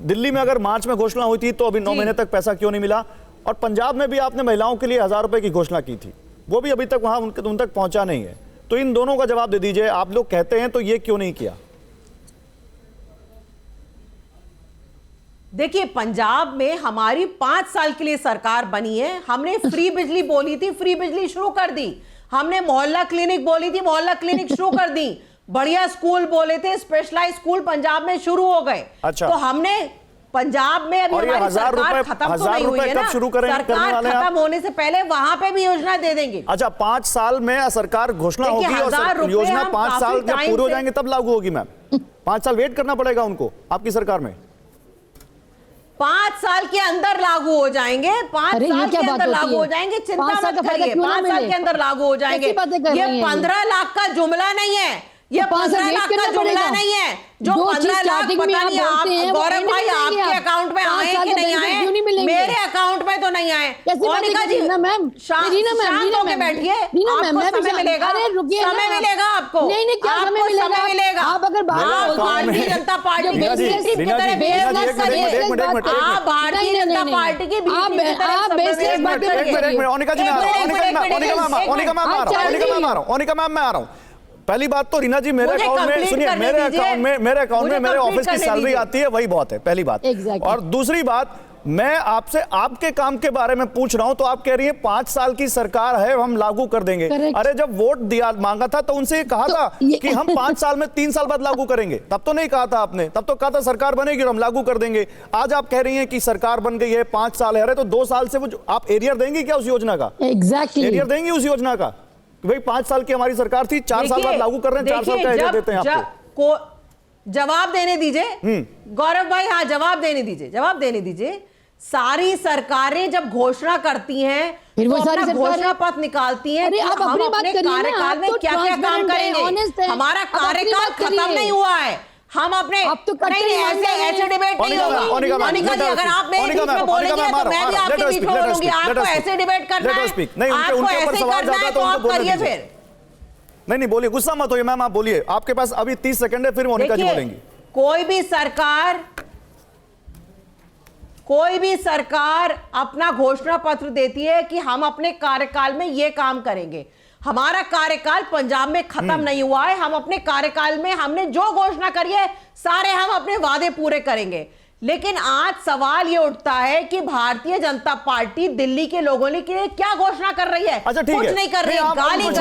दिल्ली में अगर मार्च में घोषणा हुई थी तो अभी 9 महीने तक पैसा क्यों नहीं मिला? और पंजाब में भी आपने महिलाओं के लिए 1000 रुपए की घोषणा की थी, वो भी अभी तक वहां उन तक पहुंचा नहीं है। तो इन दोनों का जवाब दे दीजिए, आप लोग कहते हैं तो ये क्यों नहीं किया?
देखिए, पंजाब में हमारी 5 साल के लिए सरकार बनी है, हमने फ्री बिजली बोली थी, फ्री बिजली शुरू कर दी, हमने मोहल्ला क्लिनिक बोली थी, मोहल्ला क्लिनिक शुरू कर दी, बढ़िया स्कूल बोले थे, स्पेशलाइज्ड स्कूल पंजाब में शुरू हो गए।
अच्छा।
तो हमने पंजाब में अभी हमारी सरकार खत्म तो नहीं हुई है ना, सरकार खत्म होने से पहले वहां पे भी योजना दे देंगे।
अच्छा, 5 साल में सरकार घोषणा होगी और योजना 5 साल जब पूरे हो जाएंगे तब लागू होगी। मैम 5 साल वेट करना पड़ेगा उनको आपकी सरकार में?
5 साल के अंदर लागू हो जाएंगे, 5 साल के अंदर लागू हो जाएंगे, चिंता मत करिए, 5 साल के अंदर लागू हो जाएंगे। ये 15 लाख का जुमला नहीं है, ये 15 लाख का जुमला नहीं है, जो 15 लाख पता नहीं आप गौरव भाई आपके अकाउंट में आए कि नहीं आए, मेरे अकाउंट में तो नहीं आए। मोनिका जी शांत होकर बैठिए, आपको समय मिलेगा, समय मिलेगा आपको, आपको समय मिलेगा। आप अगर भारतीय जनता पार्टी की बीजेपी की तरह बेइज्जत मत करिए, आप भारतीय जनता पार्टी की बीजेपी की तरह बेइज्जत मत करिए।
ओनिका मैम मैं आ रहा हूं, पहली बात तो रीना जी मेरे अकाउंट में सुनिए, मेरे अकाउंट में मेरे ऑफिस की सैलरी आती है, वही बहुत है, पहली बात। और दूसरी बात, मैं आपसे आपके काम के बारे में पूछ रहा हूं, तो आप कह रही हैं 5 साल की सरकार है, हम लागू कर देंगे। अरे जब वोट दिया मांगा था तो उनसे कहा था कि हम 5 साल में 3 साल बाद लागू करेंगे, तब तो नहीं कहा था आपने, तब तो कहा था सरकार बनेगी और हम लागू कर देंगे। आज आप कह रही हैं कि सरकार बन गई है, 5 साल है, तो 2 साल से वो आप एरियर देंगी क्या उस योजना का?
एग्जैक्टली
एरियर देंगी उस योजना का? भाई 5 साल की हमारी सरकार थी, 4 साल बाद लागू कर रहे हैं, 4 साल का एरियर देते हैं आपको।
जवाब देने दीजिए गौरव भाई, हाँ जवाब देने दीजिए। सारी सरकारें जब घोषणा करती हैं तो अपना घोषणा पत्र निकालती हैं कि हम अपने कार्यकाल में क्या क्या काम करेंगे। हमारा कार्यकाल खत्म नहीं हुआ है, हम अपने ऐसे डिबेट नहीं होगा। मोनिका जी, अगर आप मेरे बीच में बोलेंगे तो मैं भी आपके बीच में बोलूंगी। आपको ऐसे डिबेट करना है, आपको ऐसे करना है तो आप करिए फिर।
नहीं बोलिए, गुस्सा मत होइए मैम, आप बोलिए, आपके पास अभी 30 सेकंड है, फिर मोनिका जी बोलेंगी।
कोई भी सरकार अपना घोषणा पत्र देती है कि हम अपने कार्यकाल में ये काम करेंगे। हमारा कार्यकाल पंजाब में खत्म नहीं हुआ है, हम अपने कार्यकाल में हमने जो घोषणा करी है सारे हम अपने वादे पूरे करेंगे। लेकिन आज सवाल ये उठता है कि भारतीय जनता पार्टी दिल्ली के लोगों के लिए क्या घोषणा कर रही है?
अच्छा, ठीक
कुछ
है,
नहीं कर रही है, गाली गलौज के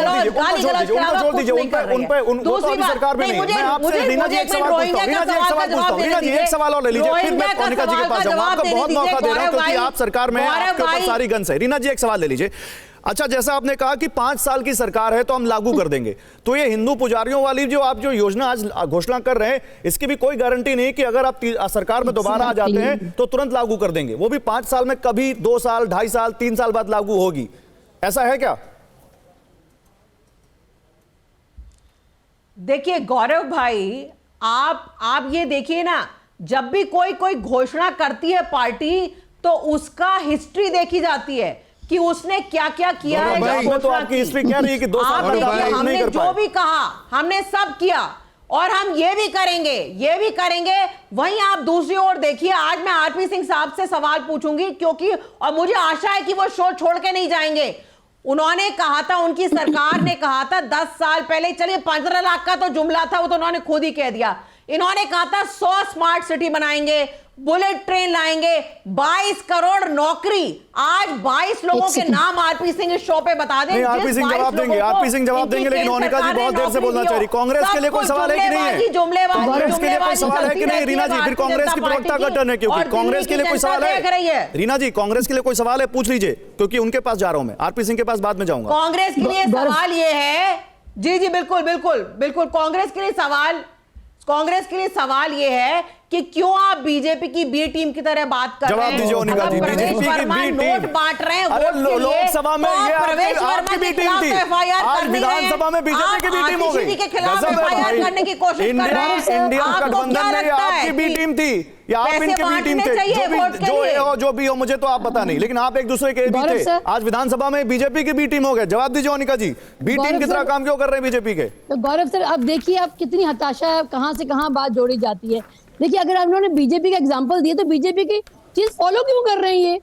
अलावा कुछ नहीं कर रही है। दूसरी बात, नहीं मुझे एक
सवाल और ले लीजिए, फिर मैं मोनिका जी के पास जाऊंगा। आपको बहुत मौका दे रहा हूं क्योंकि आप सरकार में आपके ऊपर सारी गन्स है। रीना जी एक सवाल ले लीजिए। अच्छा, जैसा आपने कहा कि 5 साल की सरकार है तो हम लागू कर देंगे, तो ये हिंदू पुजारियों वाली जो आप जो योजना आज घोषणा कर रहे हैं, इसकी भी कोई गारंटी नहीं कि अगर आप सरकार में दोबारा आ जाते हैं तो तुरंत लागू कर देंगे। वो भी 5 साल में कभी 2 साल, 2.5 साल, 3 साल बाद लागू होगी, ऐसा है क्या?
देखिए गौरव भाई, आप ये देखिए ना, जब भी कोई घोषणा करती है पार्टी तो उसका हिस्ट्री देखी जाती है कि उसने क्या क्या किया है।
तो आपकी हिस्ट्री क्या रही है कि 2 साल
हमने जो भी कहा हमने सब किया और हम ये भी करेंगे। वहीं आप दूसरी ओर देखिए, आज मैं आरपी सिंह साहब से सवाल पूछूंगी क्योंकि और मुझे आशा है कि वो शो छोड़ के नहीं जाएंगे। उन्होंने कहा था, उनकी सरकार ने कहा था 10 साल पहले, चलिए 15 लाख का तो जुमला था, वो तो उन्होंने खुद ही कह दिया। इन्होंने कहा था 100 स्मार्ट सिटी बनाएंगे, बुलेट ट्रेन लाएंगे, 22 करोड़ नौकरी। आज 22 लोगों के नाम आरपी सिंह इस शो पे बता दें।
आरपी सिंह जवाब देंगे, लेकिन मोनिका जी बहुत देर से बोलना चाह रही। कांग्रेस के लिए कोई सवाल है कि नहीं है? कांग्रेस के लिए कोई सवाल है कि नहीं? रीना जी, फिर कांग्रेस की प्रवक्ता का टर्न है, क्योंकि कांग्रेस के लिए कोई सवाल है? रीना जी, कांग्रेस के लिए कोई सवाल है, पूछ लीजिए, क्योंकि उनके पास जा रहा हूं मैं, आरपी सिंह के पास बाद में जाऊंगा।
कांग्रेस के लिए सवाल ये है, जी बिल्कुल, कांग्रेस के लिए सवाल ये है कि क्यों आप बीजेपी की बी टीम की तरह बात कर रहे हैं?
जवाब दीजिए मोनिका जी, बीजेपी की बी टीम
नोट बांट रहे हैं वोट के लिए।
लोकसभा में ये आपकी बी टीम थी, आज विधानसभा में बीजेपी की बी टीम हो गई।
के खिलाफ एफआईआर करने की कोशिश कर रहे हैं।
इंडिया गठबंधन में आपकी बी टीम थी या आप इनकी बी टीम थे? जो भी हो मुझे तो आप पता नहीं, लेकिन आप एक दूसरे के भी थे। आज विधानसभा में बीजेपी की बी टीम हो गए। जवाब दीजिए मोनिका जी, बी टीम की तरह काम क्यों कर रहे हैं बीजेपी के?
तो गौरव सर, अब देखिए आप कितनी हताशा, कहां से कहां बात जोड़ी जाती है। देखिए, अगर उन्होंने बीजेपी का एग्जांपल दिया तो बीजेपी की चीज फॉलो क्यों कर रहे हैं?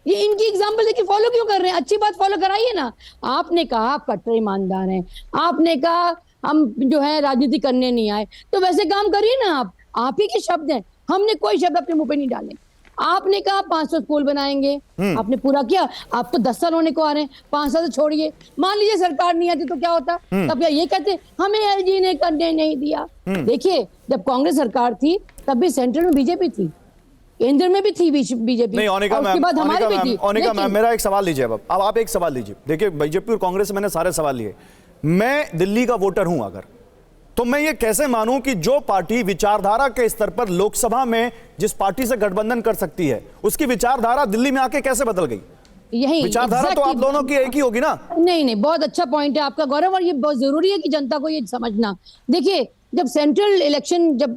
ये इनकी एग्जांपल देखिए फॉलो क्यों कर रहे हैं? अच्छी बात फॉलो कराइए ना। आपने कहा आप कट्टर ईमानदार हैं, आपने कहा हम जो है राजनीति करने नहीं आए, तो वैसे काम करिए ना। आप ही के शब्द हैं, हमने कोई शब्द अपने मुंह पे नहीं डाले। आपने कहा 500 स्कूल बनाएंगे, आपने पूरा किया। आप तो 10 साल होने को आ रहे हैं, 5 साल तो छोड़िए। मान लीजिए सरकार नहीं आती तो क्या होता? तब क्या ये कहते हमें एलजी ने करने नहीं दिया? देखिए, जब कांग्रेस सरकार थी तब भी सेंट्रल में बीजेपी थी, केंद्र में भी थी बीजेपी,
नहीं,
उसके बाद हमारी भी थी।
ओनिका मैम, मेरा एक सवाल लीजिए। अब आप एक सवाल लीजिए। देखिए, बीजेपी और कांग्रेस से मैंने सारे सवाल लिए। मैं दिल्ली का वोटर हूं अगर, तो मैं ये कैसे मानूं कि जो पार्टी विचारधारा के स्तर पर लोकसभा में जिस पार्टी से गठबंधन कर सकती है, उसकी विचारधारा दिल्ली में आके कैसे बदल गई?
यही
विचारधारा तो आप दोनों की एक ही होगी ना?
नहीं, बहुत अच्छा पॉइंट है आपका गौरव, और ये बहुत जरूरी है कि जनता को ये समझना। देखिए, जब सेंट्रल इलेक्शन, जब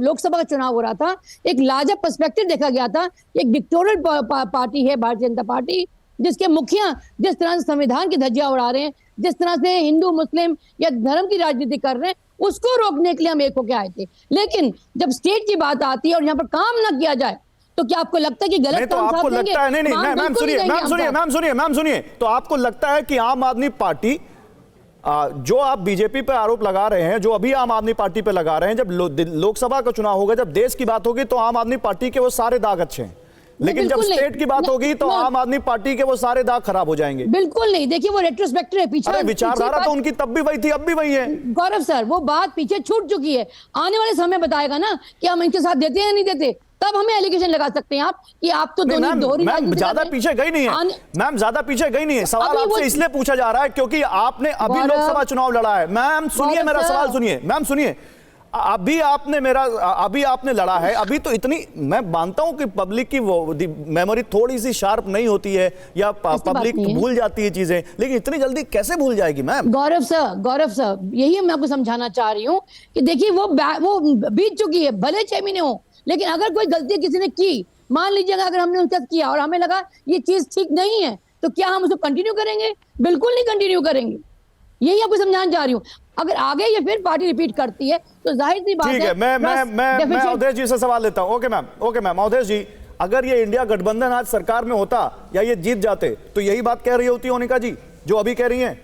लोकसभा का चुनाव हो रहा था, एक लार्जर पर्सपेक्टिव देखा गया था। एक डिक्टेटोरियल पार्टी है भारतीय जनता पार्टी, जिसके मुखिया जिस तरह से संविधान की धज्जियां उड़ा रहे हैं, जिस तरह से हिंदू मुस्लिम या धर्म की राजनीति कर रहे हैं, उसको रोकने के लिए हम एक होके आए थे। लेकिन जब स्टेट की बात आती है और यहाँ पर काम ना किया जाए, तो क्या आपको लगता है कि गलत काम
आपको लगता है? नहीं, मैम सुनिए, तो आपको लगता है कि जो आप बीजेपी पे आरोप लगा रहे हैं, जो अभी आम आदमी पार्टी पे लगा रहे हैं, जब लोकसभा का चुनाव होगा, जब देश की बात होगी तो आम आदमी पार्टी के वो सारे दाग अच्छे हैं, लेकिन जब स्टेट की बात होगी तो आम आदमी पार्टी के वो सारे दाग खराब हो जाएंगे।
बिल्कुल नहीं, देखिए वो रेट्रोस्पेक्टिव है, पीछे
विचारधारा तो उनकी तब भी वही थी, अब भी वही है।
गौरव सर, वो बात पीछे छूट चुकी है, आने वाले समय बताएगा ना कि हम इनके साथ देते हैं या नहीं देते, तब हमें एलिगेशन लगा सकते हैं आप कि आप तो दोहरी
मैम ज्यादा पीछे गई नहीं है, मैम ज्यादा पीछे गई नहीं है। सवाल आपसे इसलिए पूछा जा रहा है क्योंकि आपने अभी लोकसभा चुनाव लड़ा है। मैम सुनिए, मेरा सवाल सुनिए, मैम सुनिए, अभी आपने लड़ा है, अभी तो इतनी, मैं मानता हूं कि पब्लिक की मेमोरी थोड़ी सी शार्प नहीं होती है या पब्लिक भूल जाती है चीजें, लेकिन इतनी जल्दी कैसे भूल जाएगी मैम?
गौरव सर यही मैं आपको समझाना चाह रही हूँ कि देखिए वो बीत चुकी है, भले 6 महीने हो, लेकिन अगर कोई गलती किसी ने की, मान लीजिएगा अगर हमने उनके साथ किया और हमें लगा ये चीज ठीक नहीं है, तो क्या हम उसको कंटिन्यू करेंगे? बिल्कुल नहीं कंटिन्यू करेंगे, यही आपको समझाना चाह रही हूँ। अगर आगे ये फिर पार्टी रिपीट करती है तो जाहिर सी बात है।
ठीक है, मैं अवधेश जी से सवाल लेता हूँ। ओके मैम, अवधेश जी, अगर ये इंडिया गठबंधन आज सरकार में होता या ये जीत जाते तो यही बात कह रही होती मोनिका जी जो अभी कह रही हैं?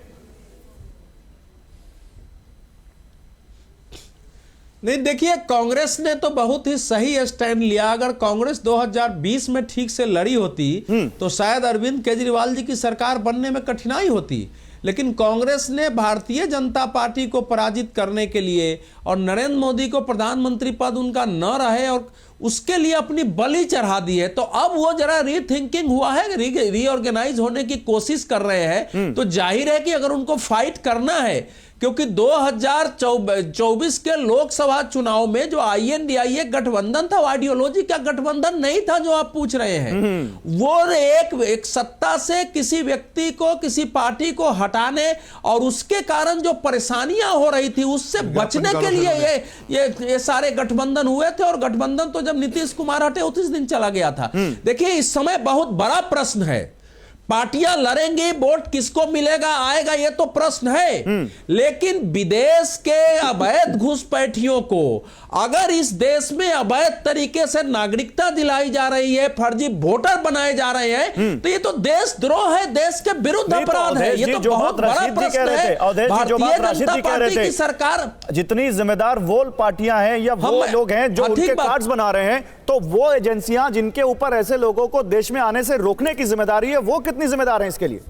नहीं, देखिए कांग्रेस ने तो बहुत ही सही स्टैंड लिया। अगर कांग्रेस 2020 में ठीक से लड़ी होती तो शायद अरविंद केजरीवाल जी की सरकार बनने में कठिनाई होती, लेकिन कांग्रेस ने भारतीय जनता पार्टी को पराजित करने के लिए और नरेंद्र मोदी को प्रधानमंत्री पद उनका न रहे और उसके लिए अपनी बलि चढ़ा दी है। तो अब वो जरा रीथिंकिंग हुआ है, रीऑर्गेनाइज होने की कोशिश कर रहे हैं। तो जाहिर है कि अगर उनको फाइट करना है, क्योंकि 2024 के लोकसभा चुनाव में जो INDIA गठबंधन था, आइडियोलॉजी का गठबंधन नहीं था जो आप पूछ रहे हैं। वो एक सत्ता से किसी व्यक्ति को, किसी पार्टी को हटाने और उसके कारण जो परेशानियां हो रही थी उससे बचने के लिए ये सारे गठबंधन हुए थे। और गठबंधन तो जब नीतीश कुमार हटे उसी दिन चला गया था। देखिए इस समय बहुत बड़ा प्रश्न है, पार्टियां लड़ेंगी, वोट किसको मिलेगा आएगा ये तो प्रश्न है, लेकिन विदेश के अवैध घुसपैठियों को अगर इस देश में अवैध तरीके से नागरिकता दिलाई जा रही है, फर्जी वोटर बनाए जा रहे हैं, तो ये तो देशद्रोह है, देश के विरुद्ध अपराध है। ये तो बहुत बड़ा प्रश्न है। भारतीय जनता पार्टी की सरकार,
जितनी जिम्मेदार वो पार्टियां हैं या वो लोग हैं जो उनके कार्ड्स बना रहे हैं, तो वो एजेंसियां जिनके ऊपर ऐसे लोगों को देश में आने से रोकने की जिम्मेदारी है, वो कितनी जिम्मेदार हैं इसके लिए?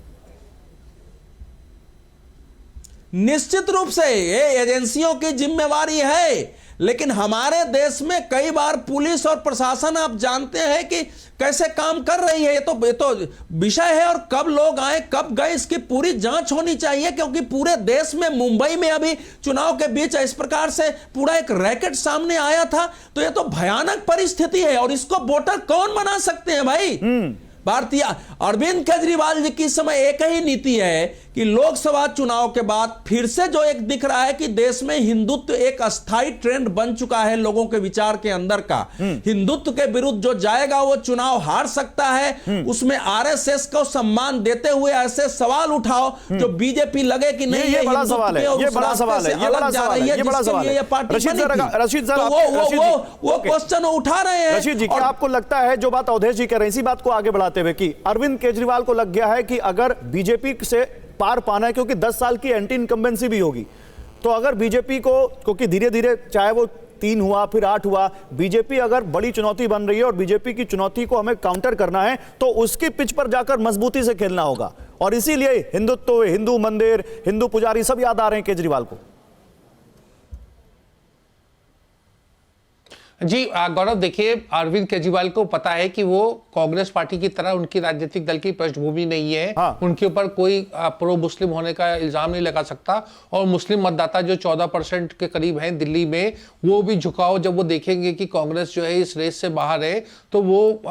निश्चित रूप से ये एजेंसियों की जिम्मेवारी है, लेकिन हमारे देश में कई बार पुलिस और प्रशासन आप जानते हैं कि कैसे काम कर रही है। ये तो विषय है, और कब लोग आए कब गए इसकी पूरी जांच होनी चाहिए, क्योंकि पूरे देश में, मुंबई में अभी चुनाव के बीच इस प्रकार से पूरा एक रैकेट सामने आया था। तो ये तो भयानक परिस्थिति है, और इसको वोटर कौन बना सकते हैं भाई? भारतीय अरविंद केजरीवाल जी की समय एक ही नीति है कि लोकसभा चुनाव के बाद फिर से जो एक दिख रहा है कि देश में हिंदुत्व एक अस्थायी ट्रेंड बन चुका है लोगों के विचार के अंदर का। हिंदुत्व के विरुद्ध जो जाएगा वो चुनाव हार सकता है। उसमें RSS को सम्मान देते हुए ऐसे सवाल उठाओ जो बीजेपी लगे कि नहीं,
ये बड़ा सवाल है, ये बड़ा सवाल है, ये बड़ा सवाल है, ये बड़ा सवाल है। रशीद सर,
वो क्वेश्चन उठा रहे हैं।
रशीद जी, क्या आपको लगता है जो बात अवधेश जी कह रहे हैं, इसी बात को आगे बढ़ाते हुए कि अरविंद केजरीवाल को लग गया है कि अगर बीजेपी से पार पाना है, क्योंकि 10 साल की एंटी इनकम्बेंसी भी होगी, तो अगर बीजेपी को, क्योंकि धीरे धीरे चाहे वो 3 हुआ फिर 8 हुआ, बीजेपी अगर बड़ी चुनौती बन रही है और बीजेपी की चुनौती को हमें काउंटर करना है तो उसकी पिच पर जाकर मजबूती से खेलना होगा। और इसीलिए हिंदुत्व, हिंदू मंदिर, हिंदू पुजारी सब याद आ रहे हैं केजरीवाल को।
जी गौरव, देखिए अरविंद केजरीवाल को पता है कि वो कांग्रेस पार्टी की तरह उनकी राजनीतिक दल की पृष्ठभूमि नहीं है। उनके ऊपर कोई प्रो मुस्लिम होने का इल्जाम नहीं लगा सकता, और मुस्लिम मतदाता जो 14% के करीब हैं दिल्ली में, वो भी झुकाव जब वो देखेंगे कि कांग्रेस जो है इस रेस से बाहर है, तो वो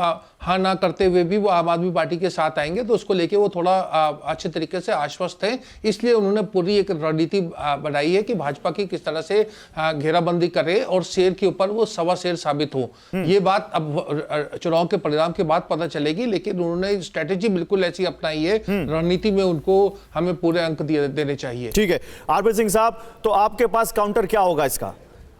हाँ ना करते हुए भी वो आम आदमी पार्टी के साथ आएंगे। तो उसको लेके वो थोड़ा अच्छे तरीके से आश्वस्त हैं, इसलिए उन्होंने पूरी एक रणनीति बनाई है कि भाजपा की किस तरह से घेराबंदी करे और शेर के ऊपर वो सवा शेर साबित हो। ये बात अब चुनाव के परिणाम के बाद पता चलेगी, लेकिन उन्होंने स्ट्रेटेजी बिल्कुल ऐसी अपनाई है, रणनीति में उनको हमें पूरे अंक देने चाहिए।
ठीक है आरपी सिंह साहब, तो आपके पास काउंटर क्या होगा इसका?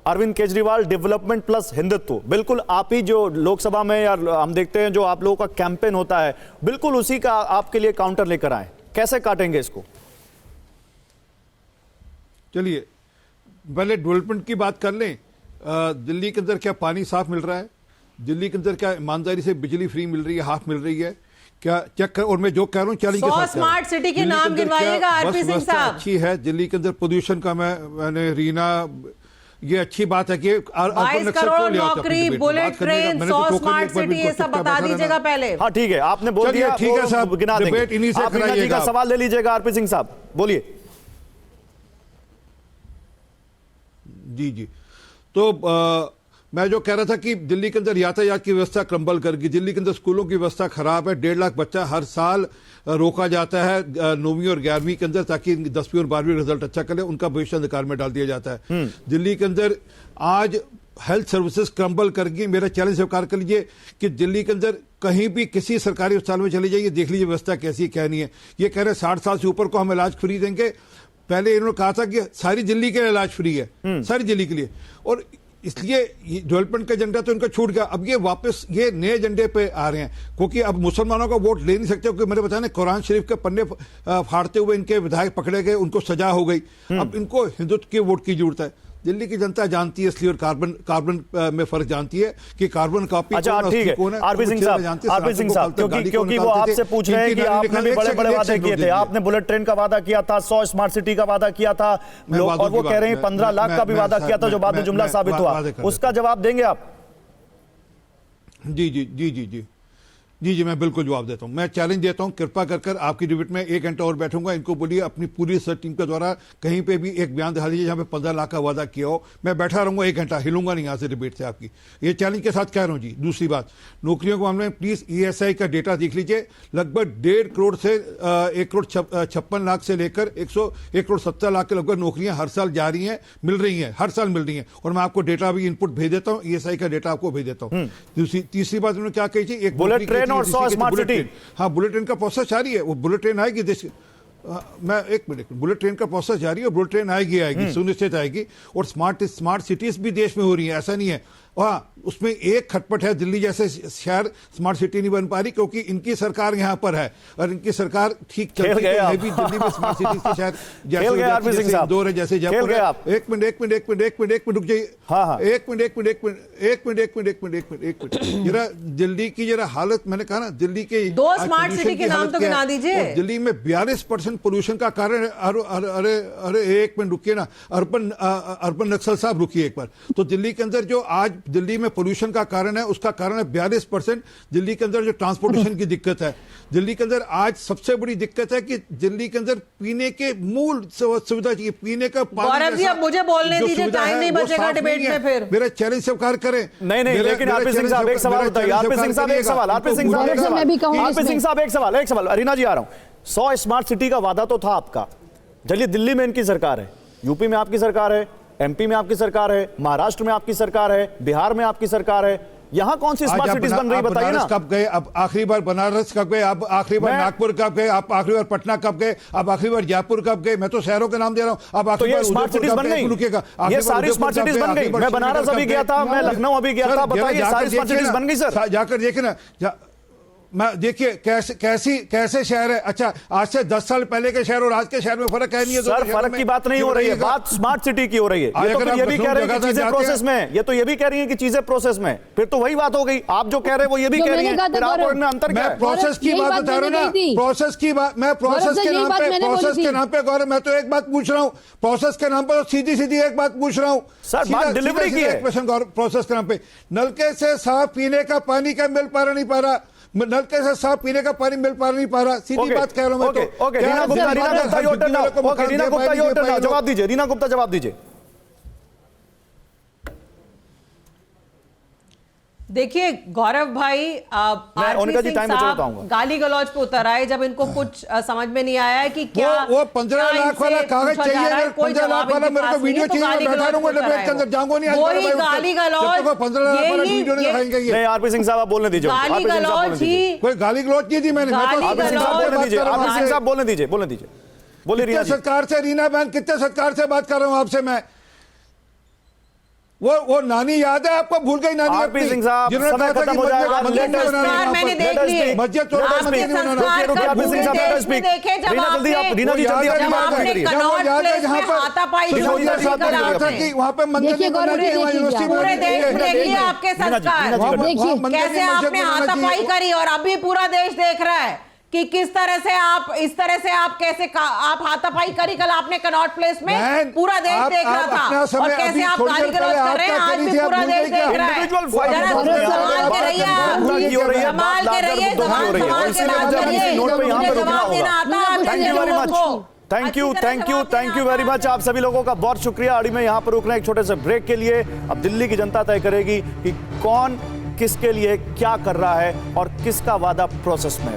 अरविंद केजरीवाल डेवलपमेंट प्लस हिंदुत्व, बिल्कुल आप ही जो लोकसभा में या हम देखते हैं जो आप लोगों का कैंपेन होता है, बिल्कुल उसी का आपके लिए काउंटर लेकर आए, कैसे काटेंगे इसको?
चलिए पहले डेवलपमेंट की बात कर लें। दिल्ली के अंदर क्या पानी साफ मिल रहा है? दिल्ली के अंदर क्या ईमानदारी से बिजली फ्री मिल रही है, हाफ मिल रही है? क्या चेक कर, और मैं जो कह रहा हूँ चैलेंज के साथ
स्मार्ट सिटी के नाम गिनवाइएगा आरपी सिंह साहब।
अच्छी है दिल्ली के अंदर, पोल्यूशन का मैंने रीना, ये अच्छी बात है कि
22 करोड़ नौकरी, बुलेट ट्रेन, 100 स्मार्ट सिटी, ये सब बता दीजिएगा पहले।
हाँ ठीक है, आपने बोल दिया,
ठीक है साहब,
गिना देंगे।
डिबेट इन्हीं से
आप रीना जी का सवाल ले लीजिएगा। आरपी सिंह साहब बोलिए।
जी जी, तो मैं जो कह रहा था कि दिल्ली के अंदर यातायात की व्यवस्था क्रम्बल कर गई, दिल्ली के अंदर स्कूलों की व्यवस्था खराब है। 1.5 लाख बच्चा हर साल रोका जाता है 9वीं और 11वीं के अंदर, ताकि 10वीं और 12वीं रिजल्ट अच्छा करें, उनका भविष्य अंधकार में डाल दिया जाता है। दिल्ली के अंदर आज हेल्थ सर्विसेज क्रम्बल कर गई। मेरा चैलेंज स्वीकार कर लीजिए कि दिल्ली के अंदर कहीं भी किसी सरकारी अस्पताल में चले जाइए, देख लीजिए व्यवस्था कैसी है क्या नहीं है। ये कह रहे हैं 60 साल से ऊपर को हम इलाज फ्री देंगे। पहले इन्होंने कहा था कि सारी दिल्ली के लिए इलाज फ्री है, सारी दिल्ली के लिए, और इसलिए डेवलपमेंट का एजेंडा तो इनका छूट गया। अब ये वापस ये नए एजेंडे पे आ रहे हैं, क्योंकि अब मुसलमानों का वोट ले नहीं सकते, क्योंकि मैंने बताया ना, कुरान शरीफ के पन्ने फाड़ते हुए इनके विधायक पकड़े गए, उनको सजा हो गई। अब इनको हिंदुत्व के वोट की जरूरत है। दिल्ली की जनता जानती है इसलिए, और कार्बन में फर्क जानती है कि कार्बन कॉपी।
अच्छा ठीक है आरपी सिंह साहब, क्योंकि वो आपसे पूछ रहे हैं कि आपने भी बड़े बड़े वादे किए थे। आपने बुलेट ट्रेन का वादा किया था, 100 स्मार्ट सिटी का वादा किया था, और वो कह रहे हैं 15 लाख का भी वादा किया था, जो बाद में जुमला साबित हुआ। उसका जवाब देंगे आप?
जी जी जी जी जी जी जी, मैं बिल्कुल जवाब देता हूं। मैं चैलेंज देता हूं, कृपा कर आपकी डिबेट में 1 घंटा और बैठूंगा। इनको बोलिए अपनी पूरी रिसर्च टीम के द्वारा कहीं पे भी एक बयान दिखा दीजिए जहां पे 15 लाख का वादा किया हो। मैं बैठा रहूंगा 1 घंटा, हिलूंगा नहीं यहां से डिबेट से आपकी। ये चैलेंज के साथ कह रहा हूं जी। दूसरी बात, नौकरियों के मामले में प्लीज ESI का डेटा देख लीजिए। लगभग 1.5 करोड़ से 1 करोड़ 56 लाख से लेकर 1 करोड़ 70 लाख के लगभग नौकरियां हर साल जा रही हैं, मिल रही हैं, हर साल मिल रही हैं। और मैं आपको डेटा भी इनपुट भेज देता हूं, ESI का डेटा आपको भेज देता हूं। तीसरी बात उन्होंने क्या कही थी, एक
बुलेट ट्रेन और 100 स्मार्ट सिटी।
हाँ, बुलेट ट्रेन का प्रोसेस जारी है। वो बुलेट ट्रेन आएगी देश, मैं एक मिनट, बुलेट ट्रेन का प्रोसेस जारी है, और बुलेट ट्रेन आएगी सुनिश्चित आएगी। और स्मार्ट सिटीज भी देश में हो रही है, ऐसा नहीं है। हाँ, उसमें एक खटपट है, दिल्ली जैसे शहर स्मार्ट सिटी नहीं बन पा रही, क्योंकि इनकी सरकार यहाँ पर है, और इनकी सरकार ठीक चलती है भी दिल्ली में स्मार्ट सिटी के शहर जैसे इंदौर है, जैसे जयपुर है। एक मिनट रुक जाइए। एक मिनट जरा दिल्ली की जरा हालत, मैंने कहा ना, दिल्ली के
2 स्मार्ट सिटी के नाम तो गिना दीजिए।
दिल्ली में 42% पोल्यूशन का कारण है। अरे एक मिनट रुकिए ना, अर्बन नक्सल साहब रुकिए एक बार। तो दिल्ली के अंदर जो आज दिल्ली में पोल्यूशन का कारण है, उसका कारण है 42%। दिल्ली के अंदर जो ट्रांसपोर्टेशन की दिक्कत है, दिल्ली के अंदर आज सबसे बड़ी दिक्कत है कि दिल्ली के अंदर पीने के मूल सुविधा चाहिए, पीने का पानी।
गौरव जी, अब मुझे बोलने दीजिए, टाइम नहीं बचेगा डिबेट में फिर।
मेरा चैलेंज स्वीकार करें।
नहीं, लेकिन आरपी सिंह साहब एक सवाल बताइए। आरपी सिंह साहब एक सवाल। रीना जी आ रहा हूं। 100 स्मार्ट सिटी का वादा तो था आपका। चलिए, दिल्ली में इनकी सरकार है, यूपी में आपकी सरकार है, MP में आपकी सरकार है, महाराष्ट्र में आपकी सरकार है, बिहार में आपकी सरकार है। यहां कौन सी स्मार्ट सिटीज बन रही बताइए ना।
कब गए? अब आखिरी बार बनारस कब गए? अब आखिरी बार नागपुर कब गए? आप आखिरी बार पटना कब गए? अब आखिरी बार जयपुर कब गए? मैं तो शहरों के नाम दे रहा हूं। अब आखिरी बार
स्मार्ट सिटीज बन गई, ये सारी स्मार्ट सिटीज बन गई। मैं बनारस अभी गया था, मैं लखनऊ अभी गया था, बताइए सारी स्मार्ट सिटीज बन गई सर।
जाकर देखिए ना, मैं देखिए कैसे शहर है। अच्छा, आज से 10 साल पहले के शहर और आज के शहर में फर्क है नहीं है।
सर, फर्क की बात नहीं हो रही है, बात स्मार्ट सिटी की हो रही है। ये तो ये भी कह रहे हैं कि चीजें प्रोसेस में है। ये तो ये भी कह रही है कि चीजें प्रोसेस में, फिर तो वही बात हो गई। आप जो कह रहे हैं वो ये भी कह रही है, फिर आप और इनमें अंतर क्या है?
प्रोसेस की बात बता रहा हूं ना, प्रोसेस की बात। मैं प्रोसेस के नाम पे गौरव, मैं तो एक बात पूछ रहा हूं, प्रोसेस के नाम पर सीधी एक बात पूछ रहा हूं
सर। बात डिलीवरी की है।
प्रोसेस के नाम पे नलके से साफ पीने का पानी का मिल पा रहा नहीं पा रहा, नलके से साफ पीने का पानी मिल पा रहा, सीधी बात कह रहा हूं मैं तो।
रीना गुप्ता जवाब दीजिए। रीना गुप्ता जवाब दीजिए।
देखिए गौरव भाई, आरपी सिंह साहब गाली गलौज पे उतर आए जब इनको कुछ समझ में नहीं आया है कि क्या
वो 15 लाख वाला कागज चाहिए, 15 लाख वाला मेरे को वीडियो चाहिए, मैं बैठा रहूंगा डिबेट के अंदर, जाऊंगा नहीं।
वही गाली गलौज,
15 लाख वाला वीडियो नहीं दिखाएंगे।
नहीं, आरपी सिंह साहब आप बोलने दीजिए।
गाली गलौज ही,
कोई गाली गलौज नहीं दी मैंने।
आरपी सिंह साहब बोलने दीजिए। बोलिए
कितने सत्कार से, रीना बहन कितने सत्कार से बात कर रहा हूं आपसे मैं। वो नानी याद है आपको? भूल गई नानी
आरपी
अपनी?
सिंह साहब,
जिन्होंने
समय
कहा था
खत्म
कि
हो जाएगा।
मस्जिद
लेटेस्ट
बनानी है
संस्कार
यहाँ
मैंने
पर।
देख लिए।
मस्जिद छोड़ो,
आपके
मस्जिद नहीं बनाना।
संस्कार
रुकिए,
सब
आरपी सिंह साहब,
पूरे
let us
देश में
speak।
देखे जब
रीना जल्दी आप, रीना जी जल्दी
जब
आप बात
आपने
करिए।
कनॉट प्लेस में हाथापाई
तो
शुरू
याद
की
है
कल
था
आपने।
कि वहाँ पे मंदिर
देखिए
नहीं बनना
गौरव जी,
चाहिए, वहाँ
देखिए
यूनिवर्सिटी
पूरे
बननी
देश
चाहिए।
में देखिए आपके संस्कार
देखिए
कैसे आपने हाथापाई करी और अभी पूरा देश देख रहा है कि किस तरह से आप इस तरह से आप कैसे आप हाथापाई करी कल आपने कनॉट प्लेस में, पूरा देश देख रहा था। और कैसे आप गाली गलौज कर रहे हैं, आज भी पूरा देश देख रहा है। संभाल के रहिए, संभाल के रहिए, संभाल के बात करिए, मुझे जवाब देना आता।
Thank you very much, thank you very much. आप सभी लोगों का बहुत शुक्रिया। अड़ी में यहाँ पर रुकना एक छोटे से ब्रेक के लिए। अब दिल्ली की जनता तय करेगी कि कौन किसके लिए क्या कर रहा है और किसका वादा प्रोसेस में है।